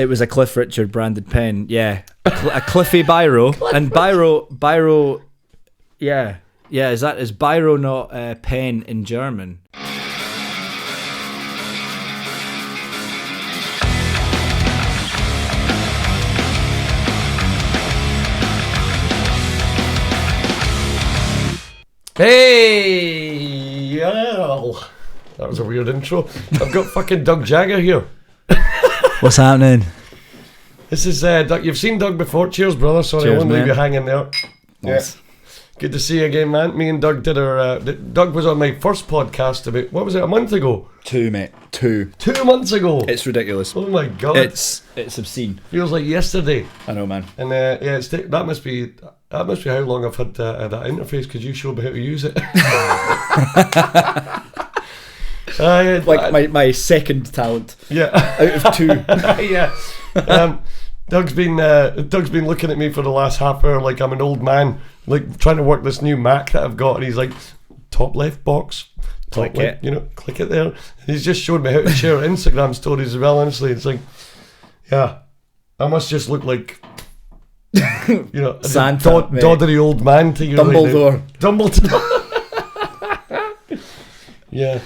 It was a Cliff Richard branded pen. Yeah, a Cliffy biro. And biro. Yeah. Is biro not pen in German? Hey, yeah. That was a weird intro. I've got fucking Doug Jagger here. What's happening? This is Doug. You've seen Doug before. Cheers, brother. Sorry, Cheers, I won't man. leave you hanging there. Nice. Yeah. Good to see you again, man. Me and Doug did our... Doug was on my first podcast about... What was it, a month ago? 2, mate. 2. 2 months ago. It's ridiculous. Oh my God. It's obscene. Feels like yesterday. I know, man. And yeah, that must be how long I've had that interface, because you showed me how to use it. Like my second talent. Yeah. Out of 2. Yeah. Doug's been looking at me for the last half hour like I'm an old man, like trying to work this new Mac that I've got, and he's like, top left box, click it, click it there. And he's just showed me how to share Instagram stories as well. Honestly, it's like, yeah, I must just look like, Santa, doddery old man to you. Dumbledore. Yeah.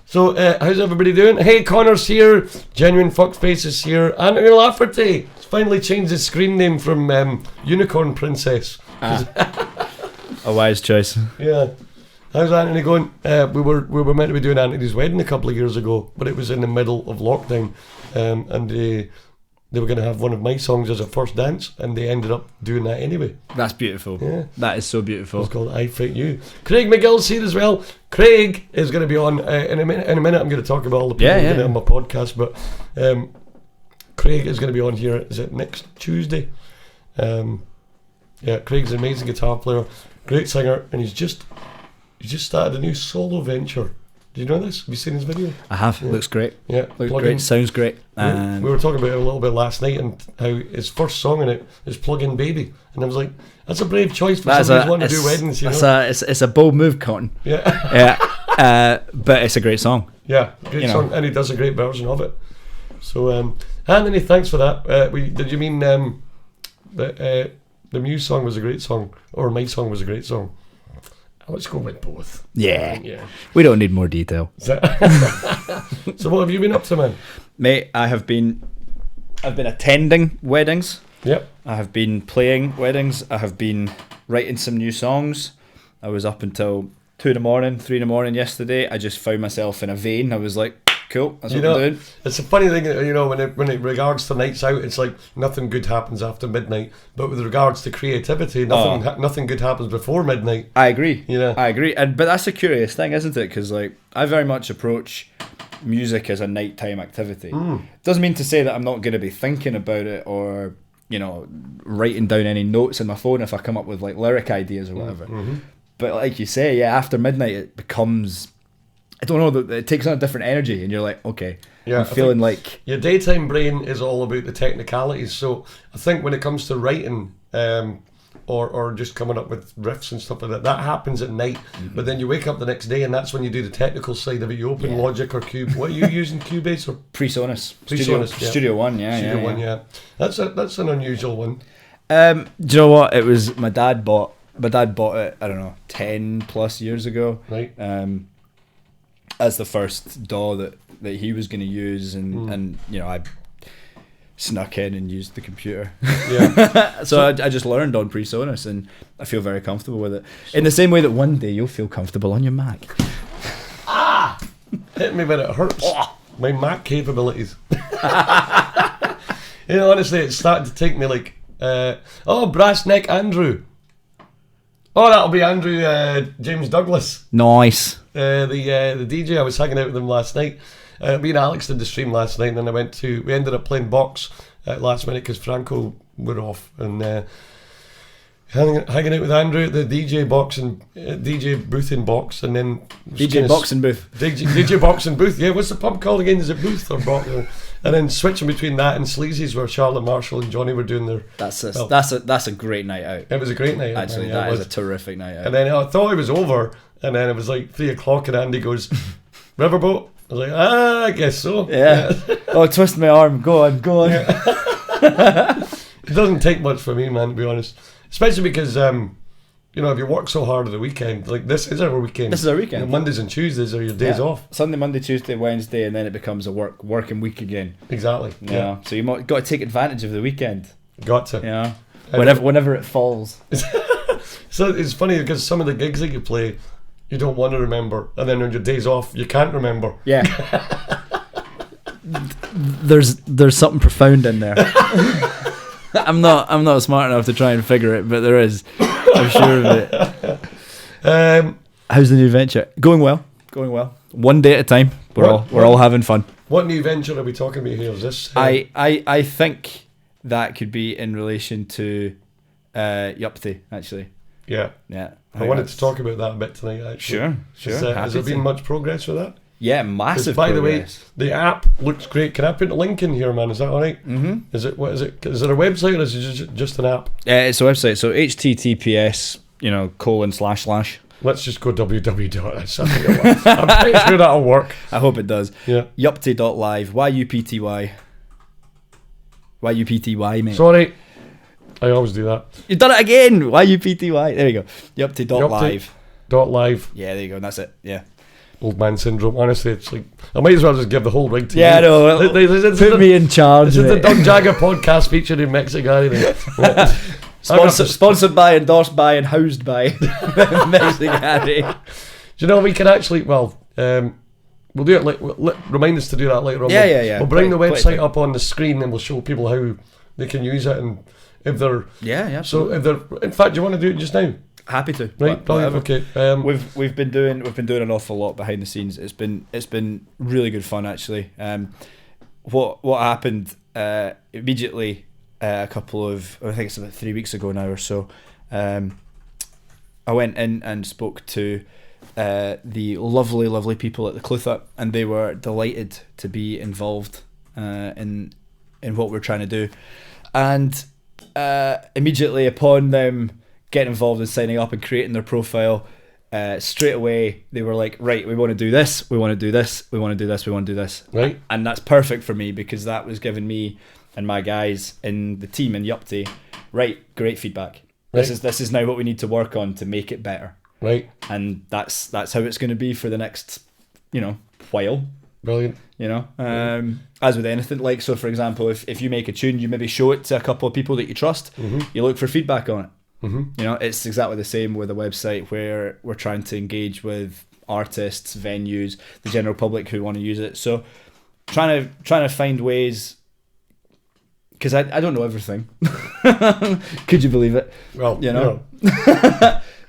So, how's everybody doing? Hey, Connor's here. Genuine Fuckface is here. Anthony Lafferty has finally changed his screen name from Unicorn Princess. A wise choice. Yeah. How's Anthony going? We were meant to be doing Anthony's wedding a couple of years ago, but it was in the middle of lockdown, and they were going to have one of my songs as a first dance, and they ended up doing that anyway. That's beautiful. Yeah. That is so beautiful. It's called I Fight You. Craig McGill's here as well. Craig is going to be on in a minute. I'm going to talk about all the people who did it on my podcast, but Craig is going to be on here. Is it next Tuesday? Yeah, Craig's an amazing guitar player, great singer, and he's just started a new solo venture. Do you know this? Have you seen his video? I have. Yeah. Looks great. Yeah, looks great. Sounds great. We were talking about it a little bit last night, and how his first song in it is "Plug-in Baby," and I was like, "That's a brave choice for somebody who's wanting to do weddings." It's a bold move, Cotton. Yeah, yeah. But it's a great song. Yeah, great song, and he does a great version of it. So, Anthony, thanks for that. Did you mean the Muse song was a great song, or my song was a great song? Let's go with both. Yeah. Yeah. We don't need more detail. So what have you been up to, man? Mate, I've been attending weddings. Yep. I have been playing weddings. I have been writing some new songs. I was up until 2 a.m, 3 a.m. yesterday. I just found myself in a vein. I was like, cool, that's what I'm doing. It's a funny thing, when it regards to nights out, it's like nothing good happens after midnight. But with regards to creativity, nothing good happens before midnight. I agree. Yeah, I agree. But that's a curious thing, isn't it? Because I very much approach music as a nighttime activity. Doesn't mean to say that I'm not going to be thinking about it or writing down any notes in my phone if I come up with like lyric ideas or whatever. But like you say, after midnight it becomes, I don't know, it takes on a different energy, and you're like, okay, I'm feeling like... Your daytime brain is all about the technicalities, so I think when it comes to writing, or just coming up with riffs and stuff like that happens at night, but then you wake up the next day, and that's when you do the technical side of it. You open Logic or Cube. What are you using, Cubase or? PreSonus. Studio One, yeah. That's an unusual one. Do you know what? It was, my dad bought it, I don't know, 10 plus years ago. Right. As the first DAW that he was going to use, and I snuck in and used the computer. Yeah. so I just learned on PreSonus, and I feel very comfortable with it. In the same way that one day you'll feel comfortable on your Mac. Hit me when it hurts. My Mac capabilities. Honestly, it's starting to take me like, Brass Neck Andrew. Oh, that'll be Andrew James Douglas. Nice. The DJ. I was hanging out with him last night. Me and Alex did the stream last night, and then we ended up playing box last minute because Franco were off, and hanging out with Andrew at the DJ box and DJ booth in box, and then DJ box and booth. DJ box and booth. Yeah, what's the pub called again? Is it booth or box? And then switching between that and Sleazy's, where Charlotte Marshall and Johnny were doing their... That's a great night out. It was a great night out. Actually, man, that is a terrific night out. And then I thought it was over, and then it was like 3 o'clock, and Andy goes, Riverboat, I was like, I guess so. Yeah. Oh, twist my arm. Go on. It doesn't take much for me, man, to be honest. Especially because, if you work so hard at the weekend, like this is our weekend. This is our weekend. Mondays and Tuesdays are your days off. Sunday, Monday, Tuesday, Wednesday, and then it becomes a working week again. Exactly. Yeah. So you got to take advantage of the weekend. Got to. Yeah. Whenever it falls. So it's funny because some of the gigs that you play, you don't want to remember, and then on your days off, you can't remember. Yeah. There's something profound in there. I'm not smart enough to try and figure it, but there is. I'm sure of it. How's the new venture? Going well. One day at a time. We're all having fun. What new venture are we talking about here? Is this? I think that could be in relation to Yupty, actually. Yeah. I wanted to talk about that a bit tonight, actually. Sure. Has there been much progress with that? Yeah, massive By progress. the way, the app looks great. Can I put a link in here, man? Is that all right? Mm-hmm. Is it? What is it? Is it a website or is it just an app? It's a website. So HTTPS, :// Let's just go www. I'm pretty sure that'll work. I hope it does. Yeah. Yupty.live. yupty. yupty, mate. Sorry. I always do that. You've done it again. yupty. There you go. Yupty.live. .live. Yeah, there you go. And that's it. Yeah. Old man syndrome. Honestly, it's like I might as well just give the whole rig to you. Yeah, I know. Put me in charge. This is the Doug Jagger podcast featuring MexiGary. Sponsored by, endorsed by, and housed by MexiGary. Do you know we can actually? Well, we'll do it. Remind us to do that later on. Yeah. We'll bring the website up on the screen and we'll show people how they can use it and if they're. Yeah. Absolutely. So if they're, in fact, do you want to do it just now? Happy to. Right, brilliant. Okay. We've been doing an awful lot behind the scenes. It's been really good fun, actually. What happened immediately a couple of, I think it's about 3 weeks ago now or so. I went in and spoke to the lovely people at the Clutha, and they were delighted to be involved in what we're trying to do. And immediately upon them getting involved in signing up and creating their profile, straight away they were like, right, we want to do this, we want to do this, we want to do this, we want to do this. Right. And that's perfect for me because that was giving me and my guys in the team in Yupty, right, great feedback. Right. This is now what we need to work on to make it better. Right. And that's how it's going to be for the next, while. Brilliant. As with anything, like, so for example, if you make a tune, you maybe show it to a couple of people that you trust. Mm-hmm. You look for feedback on it. Mm-hmm. It's exactly the same with a website where we're trying to engage with artists, venues, the general public who want to use it. So trying to find ways, because I don't know everything. Could you believe it? Well,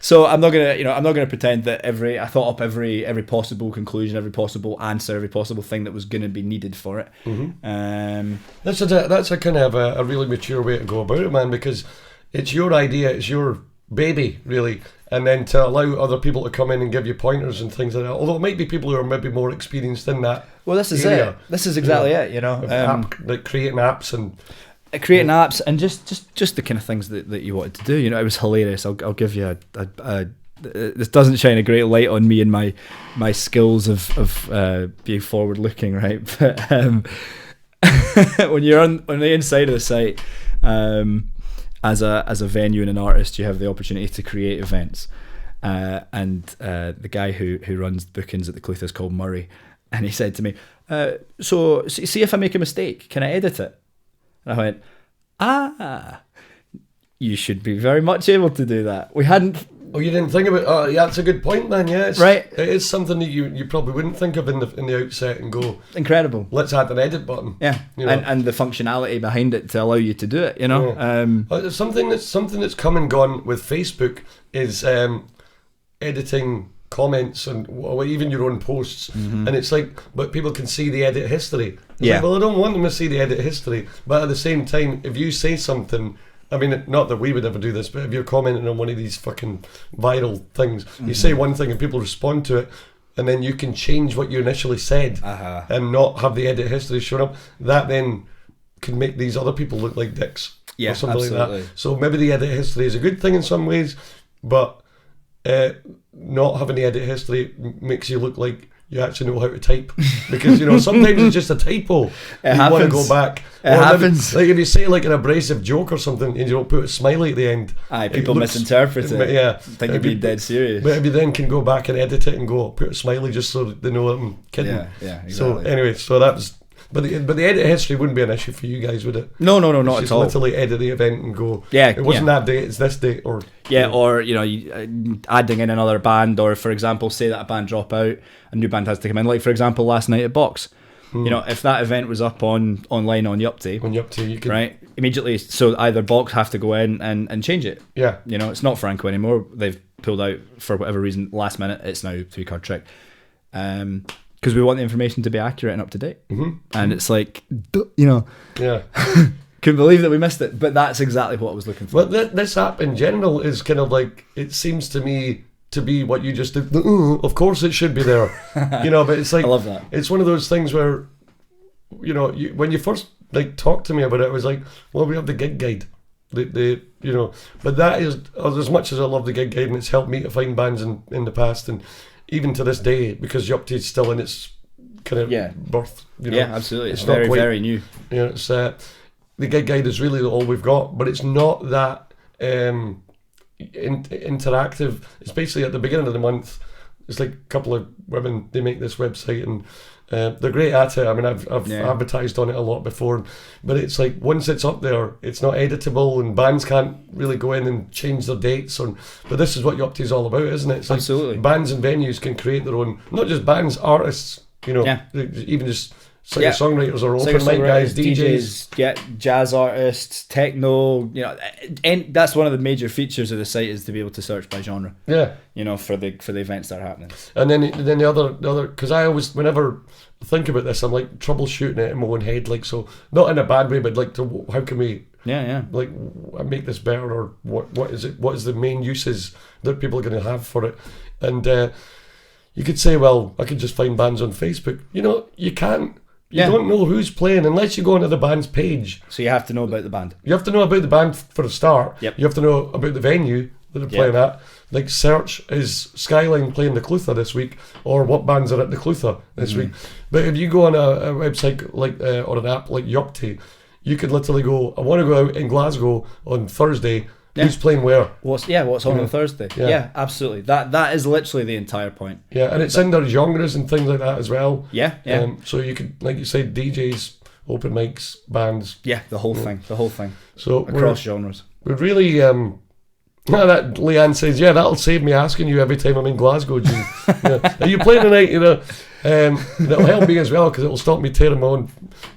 So I'm not gonna pretend that I thought up every possible conclusion, every possible answer, every possible thing that was gonna be needed for it. Mm-hmm. That's a kind of a really mature way to go about it, man, because it's your idea, it's your baby, really, and then to allow other people to come in and give you pointers and things like that. Although it might be people who are maybe more experienced in that. Well, this is area, it. This is exactly it. Like creating apps and. Apps and just the kind of things that you wanted to do. It was hilarious. I'll give you a this doesn't shine a great light on me and my skills of being forward looking, right? But when you're on the inside of the site, as a venue and an artist, you have the opportunity to create events. And the guy who runs bookings at the Clutha is called Murray, and he said to me, "So see if I make a mistake, can I edit it?" And I went, you should be very much able to do that. We hadn't. Oh, you didn't think about it? Oh, yeah, that's a good point, man. Yeah, right. It is something that you probably wouldn't think of in the outset and go, incredible. Let's add an edit button. Yeah, and the functionality behind it to allow you to do it. Yeah. Something that's come and gone with Facebook is editing comments and even your own posts, and it's like, but people can see the edit history. It's like, well, I don't want them to see the edit history, but at the same time, if you say something, I mean, not that we would ever do this, but if you're commenting on one of these fucking viral things, you say one thing and people respond to it, and then you can change what you initially said and not have the edit history shown up. That then can make these other people look like dicks, or something absolutely. like that. So maybe the edit history is a good thing in some ways, but not having the edit history makes you look like you actually know how to type, because sometimes it's just a typo. It you happens. want to go back. It happens. Like if you say like an abrasive joke or something and you don't put a smiley at the end, people misinterpret it. Yeah, think you're being dead serious. But if you then can go back and edit it and go put a smiley just so that they know I'm kidding. Yeah, exactly. So anyway, that was. But the edit history wouldn't be an issue for you guys, would it? No, not at all. Literally edit the event and go. Yeah, it wasn't that date; it's this date, or or adding in another band, or for example, say that a band drop out, a new band has to come in. Like for example, last night at Box, if that event was up online on Yupty, you can right immediately. So either Box have to go in and change it. Yeah, it's not Franco anymore. They've pulled out for whatever reason last minute. It's now 3-card trick. Because we want the information to be accurate and up to date. And it's like, yeah, couldn't believe that we missed it. But that's exactly what I was looking for. But this app in general is kind of like, it seems to me to be what you just did. Of course it should be there, but it's like, I love that. It's one of those things where, when you first like talked to me about it, I was like, well, we have the gig guide. But that is, as much as I love the gig guide and it's helped me to find bands in the past, and even to this day, because Yupty is still in its kind of birth. Yeah, absolutely. It's very, very new. It's the gig guide is really all we've got, but it's not that interactive. It's basically at the beginning of the month. It's like a couple of women. They make this website and they're great at it. I mean, I've advertised on it a lot before, but it's like once it's up there, it's not editable, and bands can't really go in and change their dates. But this is what Yupty is all about, isn't it? It's like absolutely. Bands and venues can create their own, not just bands, artists. Even just singer-songwriters or open mic guys, DJs, jazz artists, techno. And that's one of the major features of the site, is to be able to search by genre. Yeah, for the events that are happening. And then the other, because I always, whenever I think about this, I'm like troubleshooting it in my own head, like, so not in a bad way, but like, how can we like make this better, or what is it? What is the main uses that people are going to have for it? And you could say, well, I could just find bands on Facebook. You can't. You don't know who's playing unless you go onto the band's page. So you have to know about the band. You have to know about the band for a start. Yep. You have to know about the venue that they're playing at. Like, search, is Skyline playing the Clutha this week, or what bands are at the Clutha this week. But if you go on a website like or an app like Yupty, you could literally go, I want to go out in Glasgow on Thursday. Who's playing where? What's on Thursday? Yeah, absolutely. That is literally the entire point. Yeah, and it's in their genres and things like that as well. Yeah. So you could, like you said, DJs, open mics, bands. Yeah, the whole thing. So across genres. We're really that Leanne says, that'll save me asking you every time I'm in Glasgow, Gene. Are you playing tonight? That'll help me as well, because it'll stop me tearing my own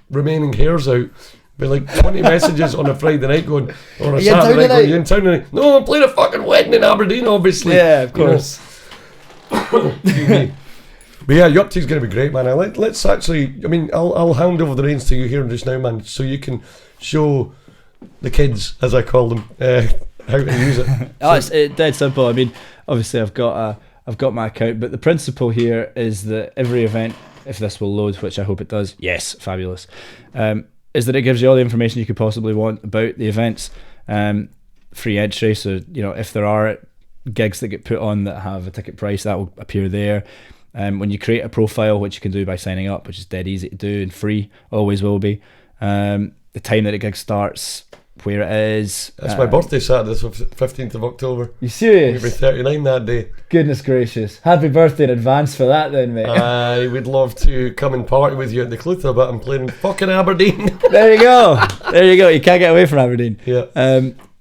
remaining hairs out. Be like 20 messages on a Friday night going, or a Saturday night going, you in town tonight? No, I'm playing a fucking wedding in Aberdeen, obviously. Yeah, of course. But yeah, Yupty's going to be great, man. Let's actually, I'll hand over the reins to you here just now, man, so you can show the kids, as I call them, how to use it. It's dead simple. Obviously I've got my account, but the principle here is that every event, if this will load, which I hope it does, yes, fabulous, is that it gives you all the information you could possibly want about the events. Free entry, so if there are gigs that get put on that have a ticket price, that will appear there. When you create a profile, which you can do by signing up, which is dead easy to do and free, always will be. The time that the gig starts, where it is. That's my birthday, Saturday, so 15th of October. You serious? You'll be 39 that day. Goodness gracious. Happy birthday in advance for that then, mate. I would love to come and party with you at the Clutha, but I'm playing fucking Aberdeen. There you go. You can't get away from Aberdeen. Yeah.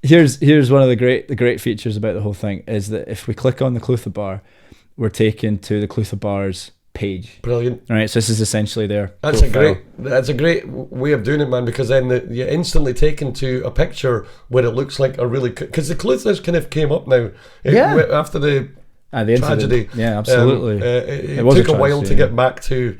Here's one of the great features about the whole thing, is that if we click on the Clutha bar, we're taken to the Clutha bar's page. Brilliant. All right, so this is essentially their That's a great way of doing it, man, because then you're instantly taken to a picture where it looks like a really, because the Clutha's kind of came up now after the tragedy. Yeah, absolutely. It took a while to get back to,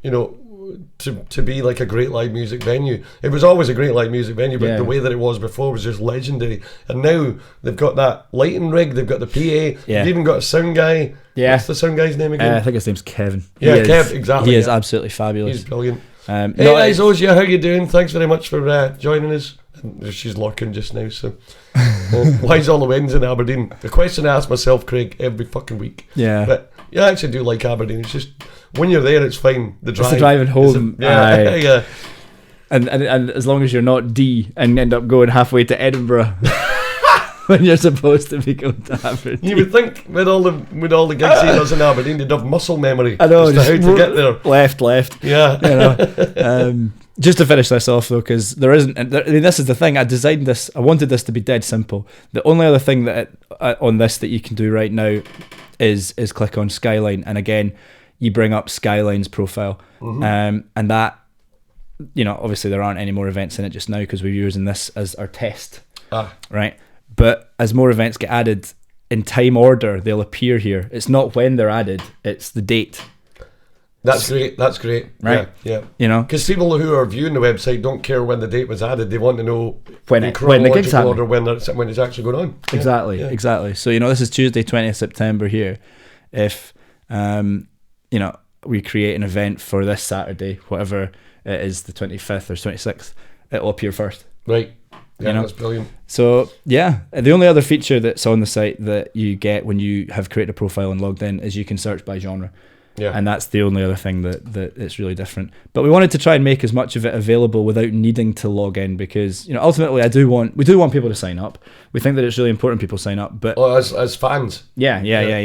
to be like a great live music venue. It was always a great live music venue, but the way that it was before was just legendary. And now they've got that lighting rig, they've got the PA, they've even got a sound guy. Yeah. What's the sound guy's name again? I think his name's Kevin. Yeah, Kev, exactly. He is absolutely fabulous. He's brilliant. Hey guys, Ozia, how you doing? Thanks very much for joining us. And she's lurking just now, so why's all the winds in Aberdeen? The question I ask myself, Craig, every fucking week. Yeah. But I actually do like Aberdeen. It's just when you're there, it's fine. The drive, it's the driving home. Yeah. And as long as you're not D and end up going halfway to Edinburgh when you're supposed to be going to Aberdeen. You would think with all the gigs he does in Aberdeen, they'd have muscle memory. I know, as to how to get there. Left. Yeah. You know. Just to finish this off though, because there isn't. I mean, this is the thing. I designed this. I wanted this to be dead simple. The only other thing that on this that you can do right now is click on Skyline, and again, you bring up Skyline's profile, and that. You know, obviously there aren't any more events in it just now because we're using this as our test, right? But as more events get added in time order, they'll appear here. It's not when they're added; it's the date. That's great. Right? Yeah. You know, because people who are viewing the website don't care when the date was added. They want to know when the gig's happening, or when it's actually going on. Exactly. So this is Tuesday, 20th September here. If we create an event for this Saturday, whatever it is, the 25th or 26th, it'll appear first. Right. Yeah, that's brilliant. So, the only other feature that's on the site that you get when you have created a profile and logged in is you can search by genre. Yeah. And that's the only other thing that it's really different. But we wanted to try and make as much of it available without needing to log in because, ultimately we do want people to sign up. We think that it's really important people sign up. But as fans. Yeah,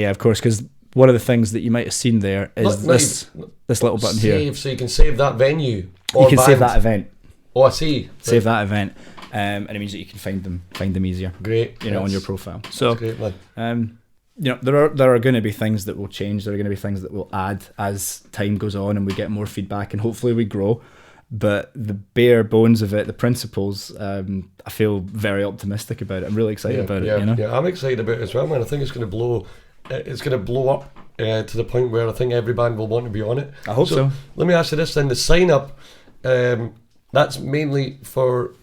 of course, because one of the things that you might have seen there is this little button here. So you can save that venue. You can save that event. Oh, I see. Save that event, and it means that you can find them easier. Great. On your profile. So, great, man. there are going to be things that will change. There are going to be things that will add as time goes on, and we get more feedback, and hopefully we grow. But the bare bones of it, the principles, I feel very optimistic about it. I'm really excited about it. Yeah, I'm excited about it as well, man. I think it's going to blow. It's going to blow up to the point where I think every band will want to be on it. I hope so. Let me ask you this then: the sign up, that's mainly for.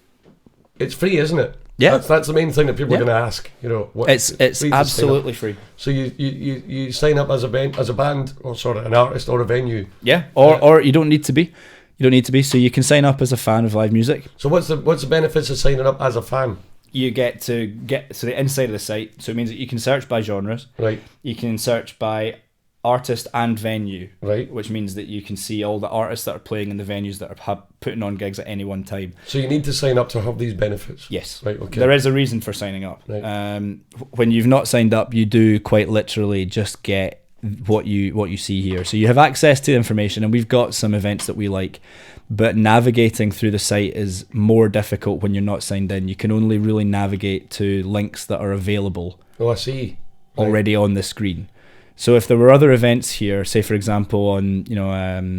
It's free, isn't it? Yeah, that's the main thing that people are going to ask. It's absolutely free. So you sign up as a band, or sort of an artist or a venue. Yeah, or you don't need to be. You don't need to be. So you can sign up as a fan of live music. So what's the benefits of signing up as a fan? You get to the inside of the site, so it means that you can search by genres. Right. You can search by artist and venue. Right. Which means that you can see all the artists that are playing in the venues that are putting on gigs at any one time. So you need to sign up to have these benefits. Yes. Right. Okay. There is a reason for signing up. Right. When you've not signed up, you do quite literally just get what you see here. So you have access to information, and we've got some events that we like. But navigating through the site is more difficult when you're not signed in. You can only really navigate to links that are available. Oh, I see. Already on the screen. So if there were other events here, say for example on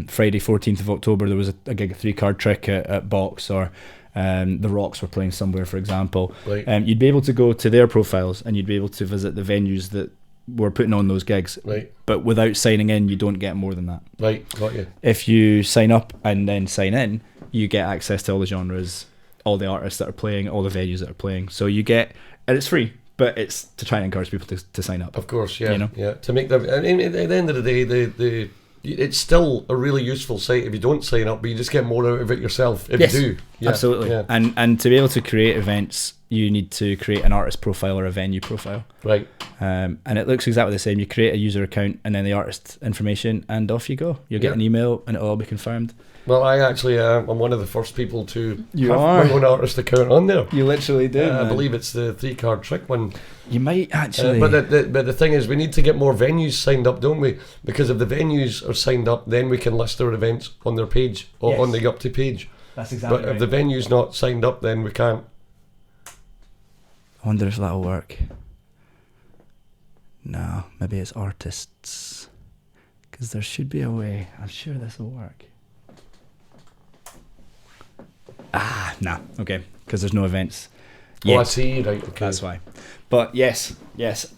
Friday 14th of October there was a gig, a 3-card trick at Box, or the Rocks were playing somewhere, for example. Right. You'd be able to go to their profiles and you'd be able to visit the venues that were putting on those gigs. Right. But without signing in, you don't get more than that. Right, got you. If you sign up and then sign in, you get access to all the genres, all the artists that are playing, all the venues that are playing. So you get, and it's free, but it's to try and encourage people to sign up. Of course, yeah. Yeah. To make them, I mean, at the end of the day, it's still a really useful site if you don't sign up, but you just get more out of it yourself if you do. Yeah. Absolutely. Yeah. And to be able to create events, you need to create an artist profile or a venue profile. Right. And it looks exactly the same. You create a user account and then the artist information, and off you go. You'll get an email and it'll all be confirmed. Well, I actually I'm one of the first people to have my own artist account on there. You literally do. I believe it's the 3-card trick one. You might actually. But the thing is, we need to get more venues signed up, don't we? Because if the venues are signed up, then we can list their events on their page or on the Yupty page. That's exactly But if the venue's not signed up, then we can't. I wonder if that'll work. No, maybe it's artists. Because there should be a way. I'm sure this will work. Nah. Okay. Because there's no events yet. Oh, I see. Right. Okay. That's why. But yes.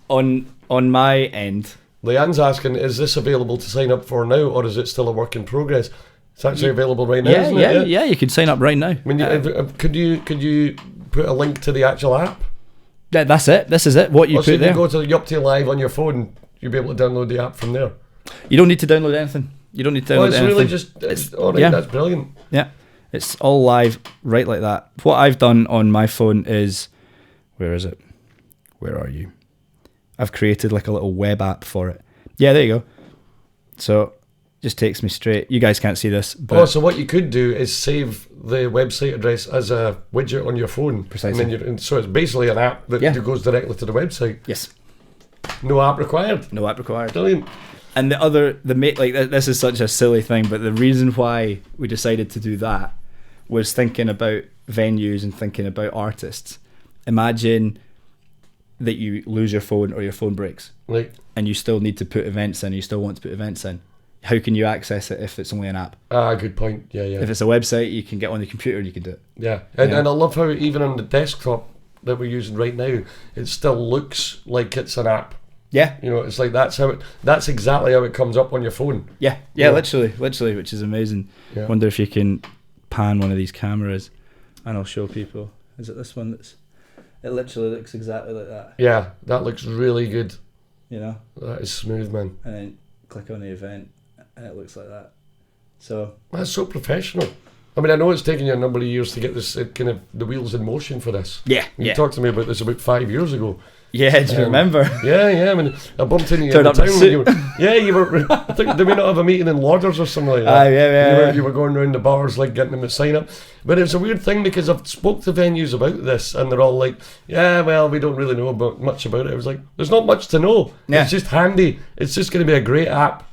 On my end, Leanne's asking, is this available to sign up for now, or is it still a work in progress? It's actually available right now, isn't it? Yeah, you can sign up right now. I mean, could you put a link to the actual app? Yeah, that's it. This is it. What you put so there. You go to yupty.live on your phone, you'll be able to download the app from there. You don't need to download anything. It's really just. That's brilliant. Yeah, it's all live right like that. What I've done on my phone is, where is it? Where are you? I've created like a little web app for it. Yeah, there you go. So just takes me straight. You guys can't see this. But so what you could do is save the website address as a widget on your phone. Precisely. And so it's basically an app that goes directly to the website. Yes. No app required. No app required. Brilliant. And this is such a silly thing, but the reason why we decided to do that was thinking about venues and thinking about artists. Imagine that you lose your phone or your phone breaks, Like, and you still need to put events in. You still want to put events in. How can you access it if it's only an app? good point. Yeah. If it's a website, you can get on the computer and you can do it. Yeah. And I love how even on the desktop that we're using right now, it still looks like it's an app. Yeah. You know, it's like that's exactly how it comes up on your phone. Yeah. Literally, which is amazing. Yeah. Wonder if you can pan one of these cameras and I'll show people. Is it this one it literally looks exactly like that. Yeah, that looks really good. You know? That is smooth, man. And then click on the event and it looks like that. So that's so professional. I mean, I know it's taken you a number of years to get this kind of the wheels in motion for this. Yeah. You talked to me about this about 5 years ago. Yeah, do you remember? Yeah. I mean, I bumped into you Turned in the up town when you were. You were. I think they may not have a meeting in Lauders or something like that. Yeah. You were going around the bars, like getting them to sign up. But it's a weird thing because I've spoke to venues about this, and they're all like, "Yeah, well, we don't really know much about it." I was like, "There's not much to know. Yeah. It's just handy. It's just going to be a great app."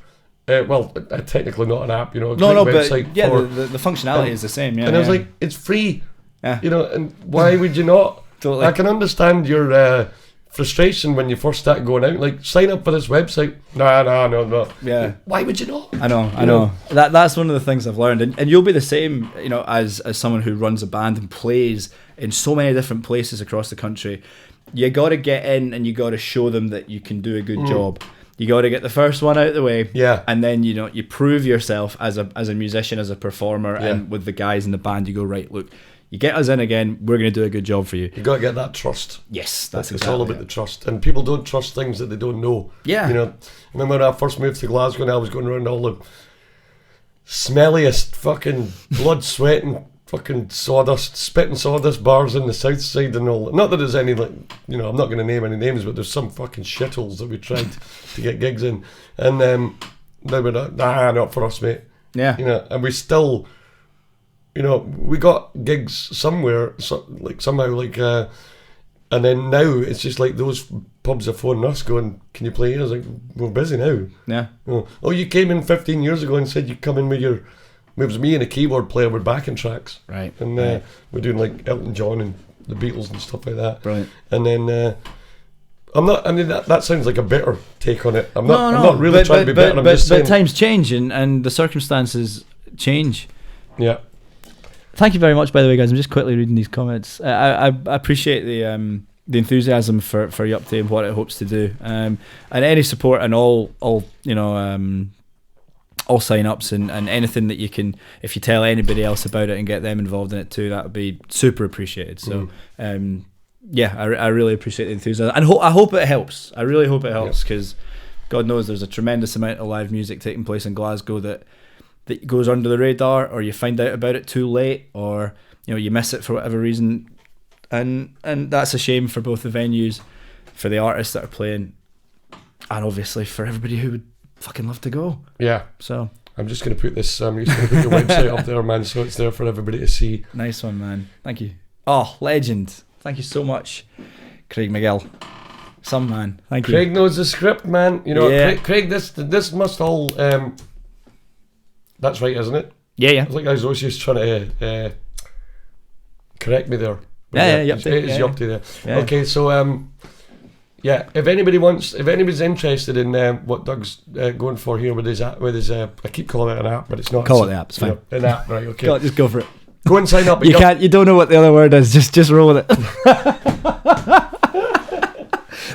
Technically not an app, you know. No, website but yeah, the functionality is the same. Yeah, and I was like, it's free. Yeah. You know, and why would you not? Totally. I can understand your frustration when you first started going out. Like, sign up for this website. No. Yeah. Why would you not? I know. That's one of the things I've learned, and you'll be the same. You know, as someone who runs a band and plays in so many different places across the country, you got to get in and you got to show them that you can do a good job. You got to get the first one out of the way, and then you prove yourself as a musician, as a performer, and with the guys in the band, you go, right, look, you get us in again, we're going to do a good job for you. You got to get that trust. Yes, that's it's all about the trust, and people don't trust things that they don't know. Yeah, you know. I remember when I first moved to Glasgow, and I was going around all the smelliest fucking blood, sweating, fucking spitting sawdust bars in the south side and all. Not that there's any, like, you know, I'm not going to name any names, but there's some fucking shitholes that we tried to get gigs in, and they were like, nah, not for us, mate. Yeah, you know, and we still, you know, we got gigs somewhere, and then now it's just like those pubs are phoning us going, can you play? I was like, we're busy now. Yeah. Oh, you came in 15 years ago and said you'd come in with your. It was me and a keyboard player with backing tracks. Right. And we're doing like Elton John and the Beatles and stuff like that. Brilliant. And then that sounds like a bitter take on it. I'm not really trying to be bitter. I'm just saying. But times change and the circumstances change. Yeah. Thank you very much, by the way, guys. I'm just quickly reading these comments. I appreciate the enthusiasm for Yupty and what it hopes to do. And any support and all sign-ups and anything that you can, if you tell anybody else about it and get them involved in it too, that would be super appreciated. So, I really appreciate the enthusiasm. And I hope it helps. I really hope it helps, because God knows there's a tremendous amount of live music taking place in Glasgow that goes under the radar, or you find out about it too late, or you miss it for whatever reason. And that's a shame for both the venues, for the artists that are playing, and obviously for everybody who would fucking love to go. Yeah. So I'm just going to put this. I'm just going to put your website up there, man, so it's there for everybody to see. Nice one, man. Thank you. Oh, legend. Thank you so much, Craig McGill. Some man. Thank you. Craig knows the script, man. You know, Craig. This must all. That's right, isn't it? Yeah. I think I was always just trying to correct me there. Yeah. It is Yupty there. Yeah. Okay, so if anybody's interested in what Doug's going for here with his I keep calling it an app, but it's not. Call it the app. It's fine. An app, right? Okay. Just go for it. Go and sign up. You don't know what the other word is. Just roll with it.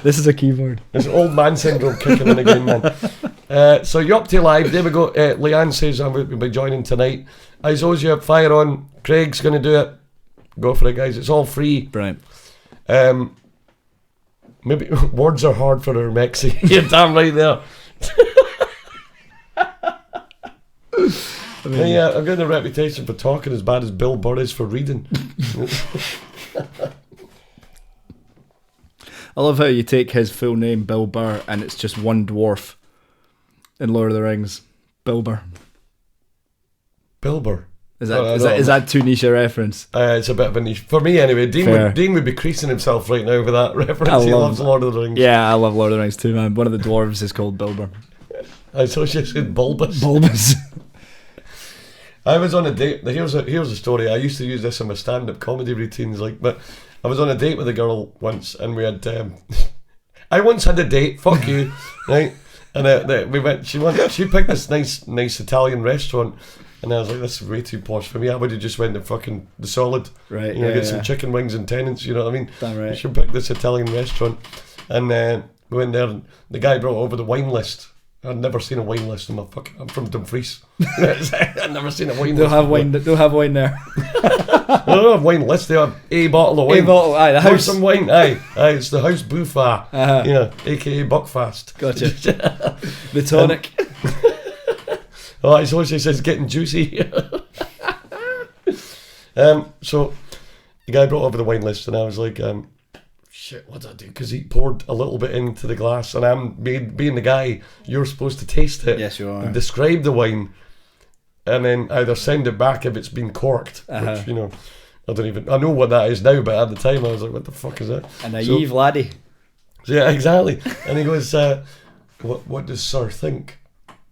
This is a keyboard. There's old man syndrome kicking in again, man. So yupty.live, there we go. Leanne says we'll be joining tonight. As always, you have fire on. Craig's going to do it. Go for it, guys. It's all free. Brilliant. Maybe words are hard for our Mexi. You're damn right there. I've got a reputation for talking as bad as Bill Burr is for reading. I love how you take his full name, Bill Burr, and it's just one dwarf. in Lord of the Rings? Bilber. Bilber. Is that too niche a reference? It's a bit of a niche. For me, anyway. Dean would be creasing himself right now with that reference. He loves Lord of the Rings. Yeah, I love Lord of the Rings too, man. One of the dwarves is called Bilber. I thought she said bulbous. Bulbous. I was on a date. Here's a story. I used to use this in my stand-up comedy routines. But I was on a date with a girl once, and we had... I once had a date. Fuck you. Right? And we went... She picked this nice Italian restaurant. And I was like, this is way too posh for me. I would have just went to fucking the Solid. Right, get some chicken wings and Tennent's, you know what I mean? Damn right. She picked this Italian restaurant. And we went there and the guy brought over the wine list. I'd never seen a wine list in my fucking... I'm from Dumfries. I'd never seen a wine list. They'll have wine there. They don't have wine list. They have a bottle of wine. A bottle, aye. The house. Some wine, aye. It's the House Buffet, a.k.a. Buckfast. Gotcha. The tonic. Oh, it's also says getting juicy. So the guy brought over the wine list, and I was like, shit, what did I do? Because he poured a little bit into the glass, and I'm being the guy, you're supposed to taste it. Yes, you are. And describe the wine, and then either send it back if it's been corked, which, I know what that is now, but at the time I was like, what the fuck is that? A naive laddie. Yeah, exactly. And he goes, what does Sir think?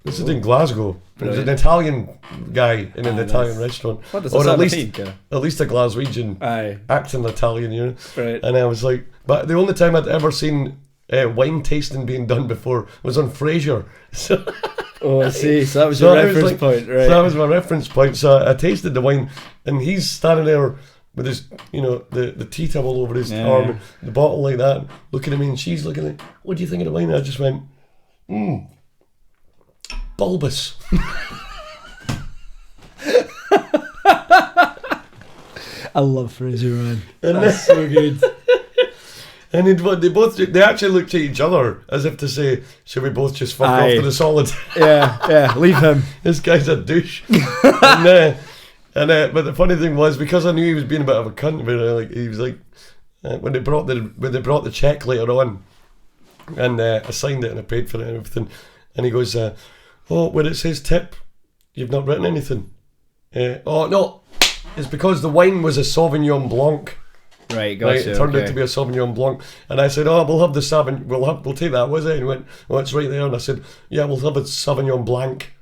This is in Glasgow. It was an Italian guy in an Italian restaurant. What does or that at least mean? At least a Glaswegian acting Italian, you know. Right. And I was like, but the only time I'd ever seen wine tasting being done before was on Frasier. So I see. So that was your reference point, right? So that was my reference point. So I tasted the wine, and he's standing there with his, the tea towel over his arm, and the bottle like that, looking at me, and she's looking at, what do you think of the wine? And I just went, bulbous. I love Fraser, man. That's so good. And they actually looked at each other as if to say, should we both just fuck off to the Solid? Yeah, leave him. This guy's a douche. But the funny thing was, because I knew he was being a bit of a cunt, but he was like, when they brought the check later on, and I signed it and I paid for it and everything, and he goes, when it says tip, you've not written anything. Oh no, it's because the wine was a Sauvignon Blanc. Right, gotcha. It turned out to be a Sauvignon Blanc, and I said, we'll have the Sauvignon. We'll take that. Was it? And he went, it's right there. And I said, yeah, we'll have a Sauvignon Blanc.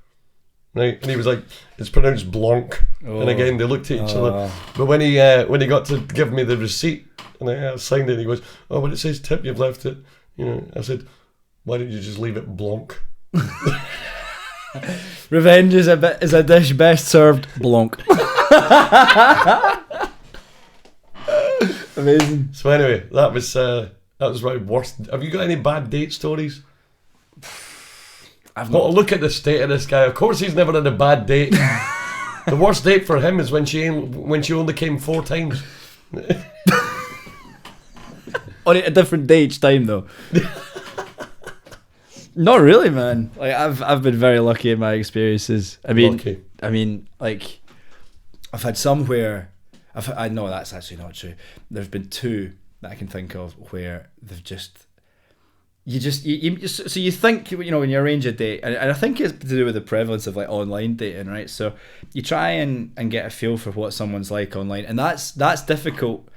Right, and he was like, it's pronounced Blanc. And again, they looked at each other. But when he got to give me the receipt, and I signed it, he goes, when it says tip, you've left it. I said, why don't you just leave it Blanc? Revenge is a dish best served Blanc. Amazing. So anyway, that was my worst. Have you got any bad date stories? I've got to look at the state of this guy. Of course, he's never had a bad date. The worst date for him is when she only came 4 times. On a different day each time, though. Not really, man. Like I've been very lucky in my experiences. I mean, like I've had some where I know that's actually not true. There's been 2 that I can think of where they've just so you think when you arrange a date, and I think it's to do with the prevalence of like online dating, right? So you try and get a feel for what someone's like online, and that's difficult,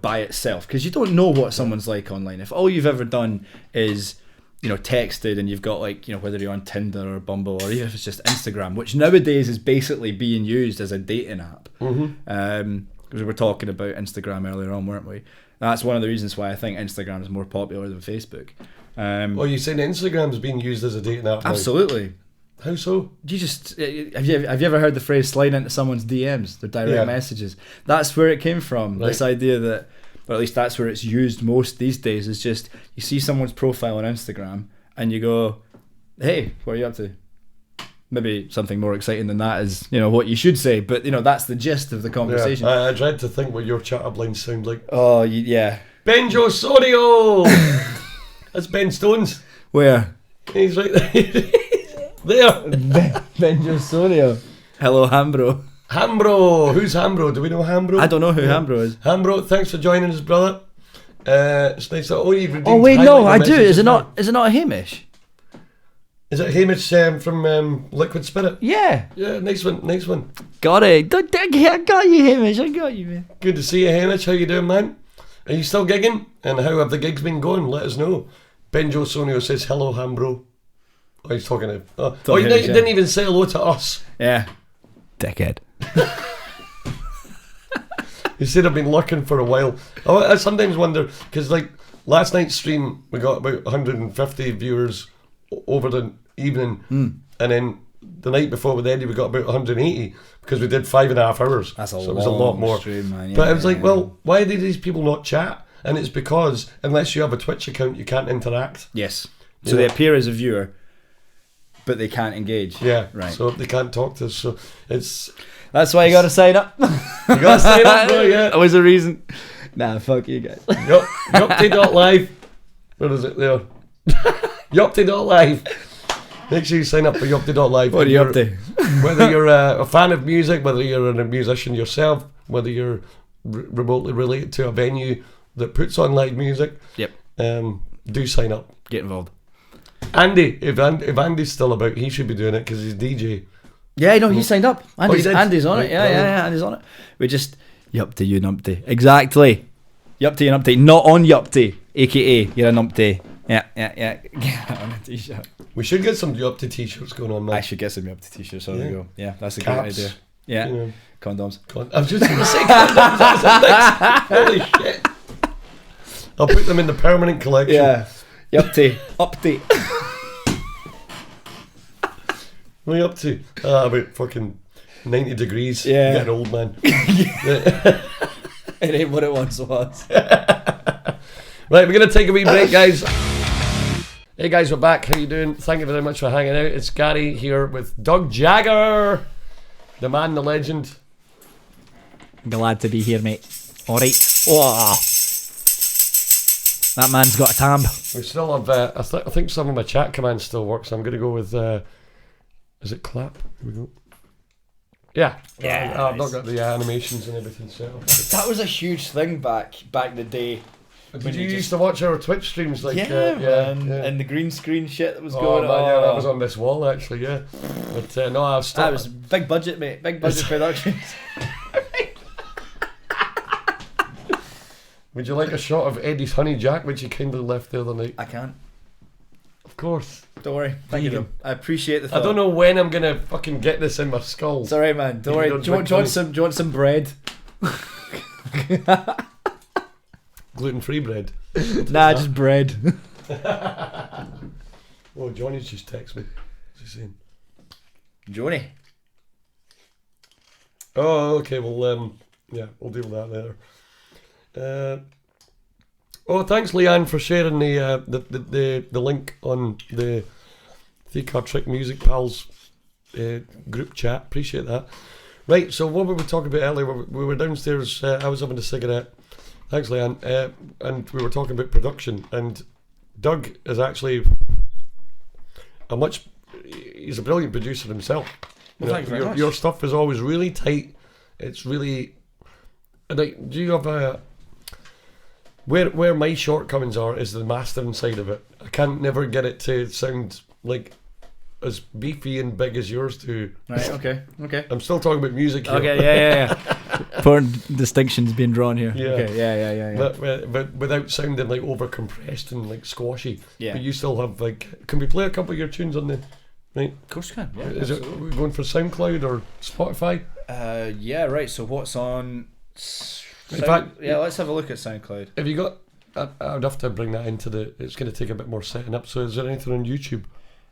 by itself, because you don't know what someone's like online. If all you've ever done is texted, and you've got whether you're on Tinder or Bumble, or even if it's just Instagram, which nowadays is basically being used as a dating app. Because we were talking about Instagram earlier on, weren't we? That's one of the reasons why I think Instagram is more popular than Facebook. You're saying Instagram's being used as a dating app now? Absolutely. How so? You just have you ever heard the phrase slide into someone's DMs, their direct messages? That's where it came from. Right. This idea that, or at least that's where it's used most these days, is just you see someone's profile on Instagram and you go, hey, what are you up to? Maybe something more exciting than that is, what you should say, but that's the gist of the conversation. Yeah, I dread to think what your chat-up lines sound like. Oh, yeah. Benjo Sodio! That's Ben Stones. Where? He's right there. There. Benjo Sodio. Hello, Hambro. Hambro. Who's Hambro? Do we know Hambro? I don't know who Hambro is. Hambro, thanks for joining us, brother. It's nice that you've redeemed. Oh wait, no, I do. Is it not Hamish? Is it Hamish from Liquid Spirit? Yeah. Yeah, nice one. Got it. I got you, Hamish. I got you, man. Good to see you, Hamish. How you doing, man? Are you still gigging? And how have the gigs been going? Let us know. Benjo Sonio says, hello, Hambro. Oh, he's talking to... you didn't even say hello to us. Yeah. Dickhead. He said I've been lurking for a while. I sometimes wonder, because like last night's stream, we got about 150 viewers over the evening, and then the night before with Eddie we got about 180 because we did 5.5 hours. That's a so it was a lot more. Stream, man. Yeah, but I was like, well, why do these people not chat? And it's because unless you have a Twitch account, you can't interact. Yes. So they appear as a viewer, but they can't engage. Yeah. Right. So they can't talk to us. So it's. That's why you got to sign up. You got to sign up, bro. Yeah. That was a reason. Nah, fuck you guys. Yupty.live. Where is it there? Yupty.live. Make sure you sign up for Yupty.live. What are you up to? Whether you're a fan of music, whether you're a musician yourself, whether you're remotely related to a venue that puts on live music, yep. Do sign up. Get involved. Andy, if Andy's still about, he should be doing it because he's DJ. Yeah, no, he signed up. Andy's on right, it. Yeah, Andy's on it. We just Yupty you numpty. Exactly. Yupty you numpty. Not on Yupty, aka you're a numpty. Yeah. Get on a t-shirt. We should get some Yupty t-shirts going on, man. I should get some Yupty t-shirts. So there we go. Yeah, that's a great idea. Yeah. You know. Condoms. I was just going to say condoms. Holy shit. I'll put them in the permanent collection. Yeah. Yupty. Update. What are you up to? About fucking 90 degrees. Yeah. You're getting old, man. It ain't what it once was. Right, we're going to take a wee break, guys. Hey guys, we're back. How you doing? Thank you very much for hanging out. It's Gary here with Doug Jagger. The man, the legend. Glad to be here, mate. Alright. Oh. That man's got a tamb. We still have, I think some of my chat commands still work, so I'm going to go with, is it clap? Here we go. Yeah. I've not got the animations and everything set up. That was a huge thing back in the day. Did you used to watch our Twitch streams? Like, man. And the green screen shit that was going on. Yeah, that was on this wall actually, yeah. But no, I've still... That was big budget, mate. Big budget productions. Would you like a shot of Eddie's honey jack, which you kindly left the other night? I can't. Of course. Don't worry. Thank you. I appreciate the thought. I don't know when I'm going to fucking get this in my skull. It's alright, man. Don't worry. Do you want some bread? Gluten-free bread? Nah, just bread. Oh, Johnny's just texted me. What's he saying? Johnny. Oh, okay. Well, yeah, we'll deal with that later. Thanks, Leanne, for sharing the link on the Three Card Trick Music Pals group chat. Appreciate that. Right, so what we were talking about earlier, we were downstairs. I was having a cigarette. Thanks, Leanne. And we were talking about production. And Doug is actually he's a brilliant producer himself. Well, thank you very much. Your stuff is always really tight. It's really... Like, do you have a... Where my shortcomings are is the mastering side of it. I can't never get it to sound like as beefy and big as yours do. Right, okay. I'm still talking about music here. Okay, yeah. Important distinctions being drawn here. Yeah. Okay, yeah. But without sounding like over compressed and like squashy. Yeah. But you still have like... Can we play a couple of your tunes on the... Right? Of course you can. Yeah, is it we going for SoundCloud or Spotify? Yeah, right. So what's on... In fact, yeah, let's have a look at SoundCloud. Have you got... I would have to bring that into the... It's going to take a bit more setting up. So is there anything on YouTube?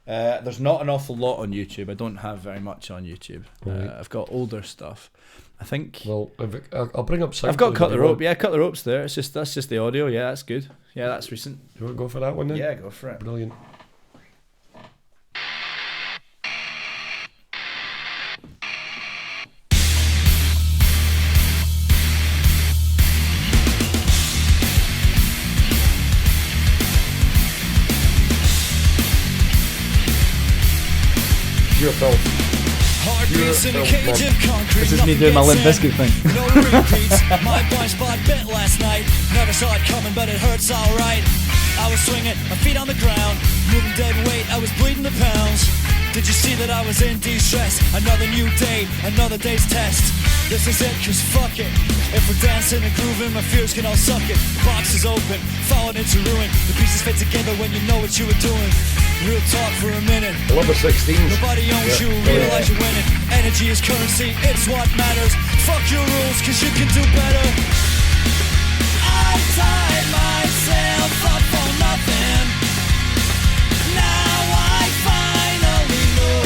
There's not an awful lot on YouTube. I don't have very much on YouTube. Right. I've got older stuff. I think... Well, I'll bring up SoundCloud. I've got Cut the Rope. Yeah, Cut the Rope's there. That's just the audio. Yeah, that's good. Yeah, that's recent. You want to go for that one then? Yeah, go for it. Brilliant. You're a filth. This is me doing my Limp Bizkit thing. No repeats. My blind spot bit last night. Never saw it coming, but it hurts alright. I I was swinging, my feet on the ground, moving dead weight, I was bleeding to pounds. Did you see that I was in distress? Another new day, another day's test. This is it, cause fuck it. If we're dancing and grooving, my fears can all suck it. The box is open, falling into ruin. The pieces fit together when you know what you were doing. Real talk for a minute. I love the 16s. Nobody owns you, realize you're winning. Energy is currency, it's what matters. Fuck your rules, cause you can do better. I tied myself up for nothing. Now I finally know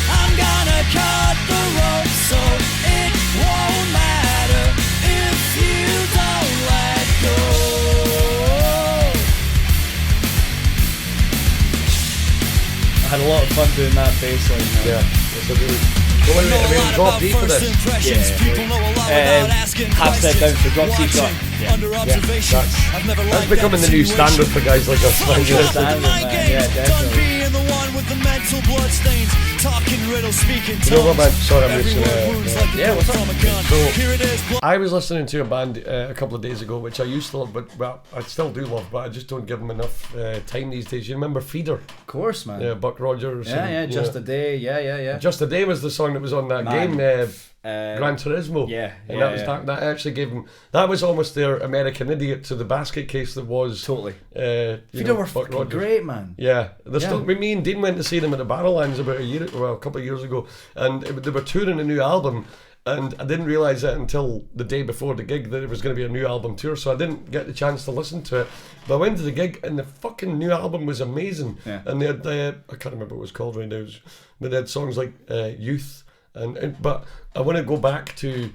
I'm gonna cut the rope so it won't matter if you don't let go. I had a lot of fun doing that bass line. Yeah, it's a really... Well, I mean, drop D for this. Half step down for drop C shot. That's becoming the new standard for guys like us. Yeah, definitely. You know what, man? Sorry, I'm missing Yeah, what's up? So, I was listening to a band a couple of days ago, which I used to love, but well, I still do love, but I just don't give them enough time these days. You remember Feeder? Of course, man. Yeah, Buck Rogers. Yeah, Just a Day. Yeah. Just a Day was the song that was on that game, Gran Turismo. Yeah, and that actually gave them. That was almost their American Idiot to the basket case that was. Totally. Feeder were fucking great, man. Yeah, me and Dean went to see them at the Barrowlands about a couple of years ago, and they were touring a new album. And I didn't realise that until the day before the gig that it was going to be a new album tour, so I didn't get the chance to listen to it. But I went to the gig and the fucking new album was amazing. Yeah. And they had, I can't remember what it was called right now, but they had songs like Youth. But I want to go back to